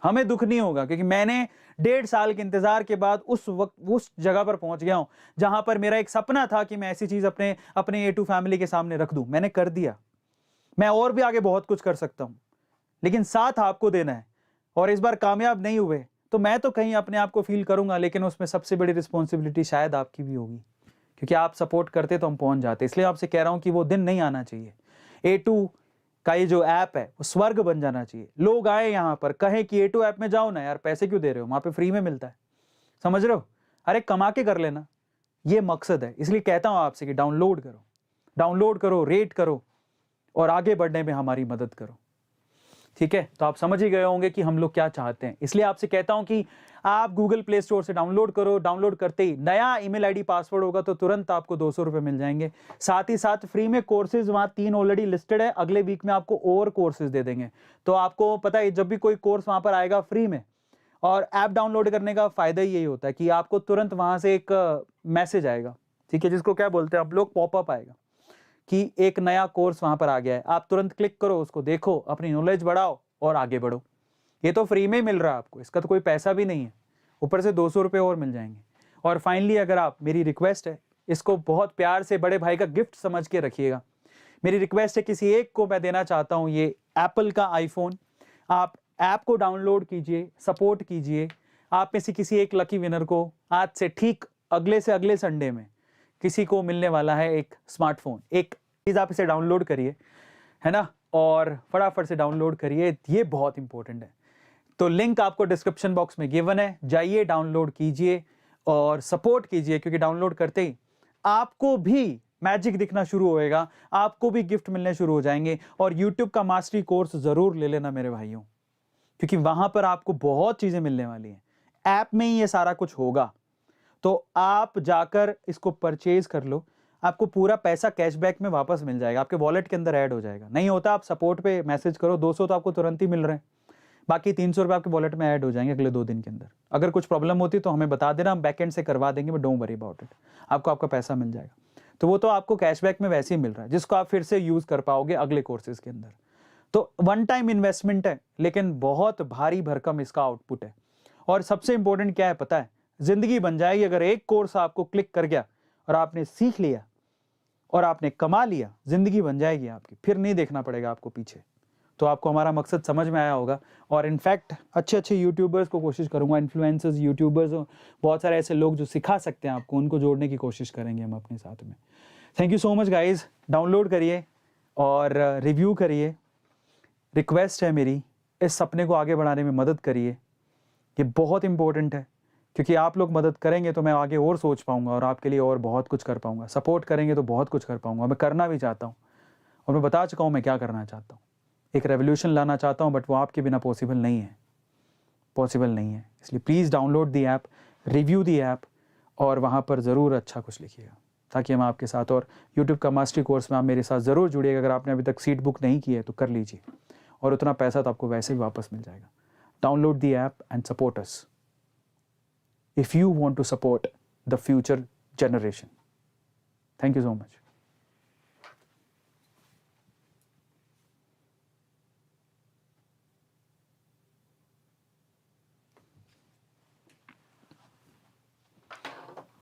हमें दुख नहीं होगा, क्योंकि मैंने 1.5 साल के इंतजार के बाद उस जगह पर पहुंच गया हूं जहां पर मेरा एक सपना था कि मैं ऐसी चीज अपने A2 फैमिली के सामने रख दूं। मैंने कर दिया। मैं और भी आगे बहुत कुछ कर सकता हूं, लेकिन साथ आपको देना है। और इस बार कामयाब नहीं हुए तो मैं तो कहीं अपने आप को फील करूंगा, लेकिन उसमें सबसे बड़ी रिस्पॉन्सिबिलिटी शायद आपकी भी होगी, क्योंकि आप सपोर्ट करते तो हम पहुंच जाते। इसलिए आपसे कह रहा हूं कि वो दिन नहीं आना चाहिए। A2 का ये जो ऐप है वो स्वर्ग बन जाना चाहिए। लोग आए यहाँ पर, कहें कि A2 ऐप में जाओ ना यार, पैसे क्यों दे रहे हो, वहां पे फ्री में मिलता है। समझ रहे हो? अरे कमा के कर लेना, ये मकसद है। इसलिए कहता हूं आपसे कि डाउनलोड करो, रेट करो और आगे बढ़ने में हमारी मदद करो। ठीक है, तो आप समझ ही गए होंगे कि हम लोग क्या चाहते हैं। इसलिए आपसे कहता हूं कि आप गूगल प्ले स्टोर से डाउनलोड करो। डाउनलोड करते ही नया ईमेल आईडी पासवर्ड होगा तो तुरंत आपको 200 रुपए मिल जाएंगे। साथ ही साथ फ्री में कोर्सेज वहां 3 ऑलरेडी लिस्टेड है, अगले वीक में आपको और कोर्सेज दे देंगे। तो आपको पता है जब भी कोई कोर्स वहां पर आएगा फ्री में, और ऐप डाउनलोड करने का फायदा ही यही होता है कि आपको तुरंत वहां से एक मैसेज आएगा, ठीक है, जिसको क्या बोलते हैं आप लोग, पॉपअप आएगा कि एक नया कोर्स वहां पर आ गया है। आप तुरंत क्लिक करो, उसको देखो, अपनी नॉलेज बढ़ाओ और आगे बढ़ो। ये तो फ्री में मिल रहा है आपको, इसका तो कोई पैसा भी नहीं है, ऊपर से 200 रुपये और मिल जाएंगे। और फाइनली अगर आप, मेरी रिक्वेस्ट है, इसको बहुत प्यार से बड़े भाई का गिफ्ट समझ के रखिएगा। मेरी रिक्वेस्ट है, किसी एक को मैं देना चाहता हूं ये एप्पल का आईफोन। आप ऐप को डाउनलोड कीजिए, सपोर्ट कीजिए। आप में से किसी एक लकी विनर को आज से ठीक अगले से अगले संडे में किसी को मिलने वाला है एक स्मार्टफोन। एक चीज आप इसे डाउनलोड करिए, है ना, और फटाफट से डाउनलोड करिए, ये बहुत इंपॉर्टेंट है। तो लिंक आपको डिस्क्रिप्शन बॉक्स में गिवन है, जाइए डाउनलोड कीजिए और सपोर्ट कीजिए, क्योंकि डाउनलोड करते ही आपको भी मैजिक दिखना शुरू होएगा, आपको भी गिफ्ट मिलने शुरू हो जाएंगे। और YouTube का मास्टरी कोर्स जरूर ले लेना मेरे भाइयों, क्योंकि वहां पर आपको बहुत चीजें मिलने वाली हैं। ऐप में ही ये सारा कुछ होगा, तो आप जाकर इसको परचेज कर लो, आपको पूरा पैसा कैशबैक में वापस मिल जाएगा, आपके वॉलेट के अंदर ऐड हो जाएगा। नहीं होता आप सपोर्ट पे मैसेज करो, 200 तो आपको तुरंत ही मिल रहे हैं, बाकी 300 रुपये आपके वॉलेट में ऐड हो जाएंगे अगले 2 दिन के अंदर। अगर कुछ प्रॉब्लम होती तो हमें बता देना, हम बैकएंड से करवा देंगे, but don't worry about it, आपको आपका पैसा मिल जाएगा। तो वो तो आपको कैशबैक में वैसे ही मिल रहा है, जिसको आप फिर से यूज कर पाओगे अगले कोर्सेज के अंदर। तो वन टाइम इन्वेस्टमेंट है, लेकिन बहुत भारी भरकम इसका आउटपुट है। और सबसे इंपॉर्टेंट क्या है पता है, जिंदगी बन जाएगी अगर एक कोर्स आपको क्लिक कर गया और आपने सीख लिया और आपने कमा लिया, जिंदगी बन जाएगी आपकी, फिर नहीं देखना पड़ेगा आपको पीछे। तो आपको हमारा मकसद समझ में आया होगा। और इनफैक्ट अच्छे अच्छे यूट्यूबर्स को कोशिश करूंगा, इन्फ्लुएंसर्स, यूट्यूबर्स, बहुत सारे ऐसे लोग जो सिखा सकते हैं आपको, उनको जोड़ने की कोशिश करेंगे हम अपने साथ में। Thank you so much guys, download करिए और रिव्यू करिए। रिक्वेस्ट है मेरी, इस सपने को आगे बढ़ाने में मदद करिए, ये बहुत इंपॉर्टेंट है, क्योंकि आप लोग मदद करेंगे तो मैं आगे और सोच पाऊंगा और आपके लिए और बहुत कुछ कर पाऊंगा। सपोर्ट करेंगे तो बहुत कुछ कर पाऊंगा, मैं करना भी चाहता हूँ और मैं बता चुका हूँ मैं क्या करना चाहता हूँ। एक रेवोल्यूशन लाना चाहता हूँ, बट वो आपके बिना पॉसिबल नहीं है, पॉसिबल नहीं है। इसलिए please download the app, review the app, और वहाँ पर ज़रूर अच्छा कुछ लिखिएगा, ताकि हम आपके साथ, और यूट्यूब का मास्टरी कोर्स में आप मेरे साथ ज़रूर जुड़िएगा। अगर आपने अभी तक सीट बुक नहीं की है तो कर लीजिए, और उतना पैसा तो आपको वैसे ही वापस मिल जाएगा। Download the app and support us if you want to support the future generation. Thank you so much.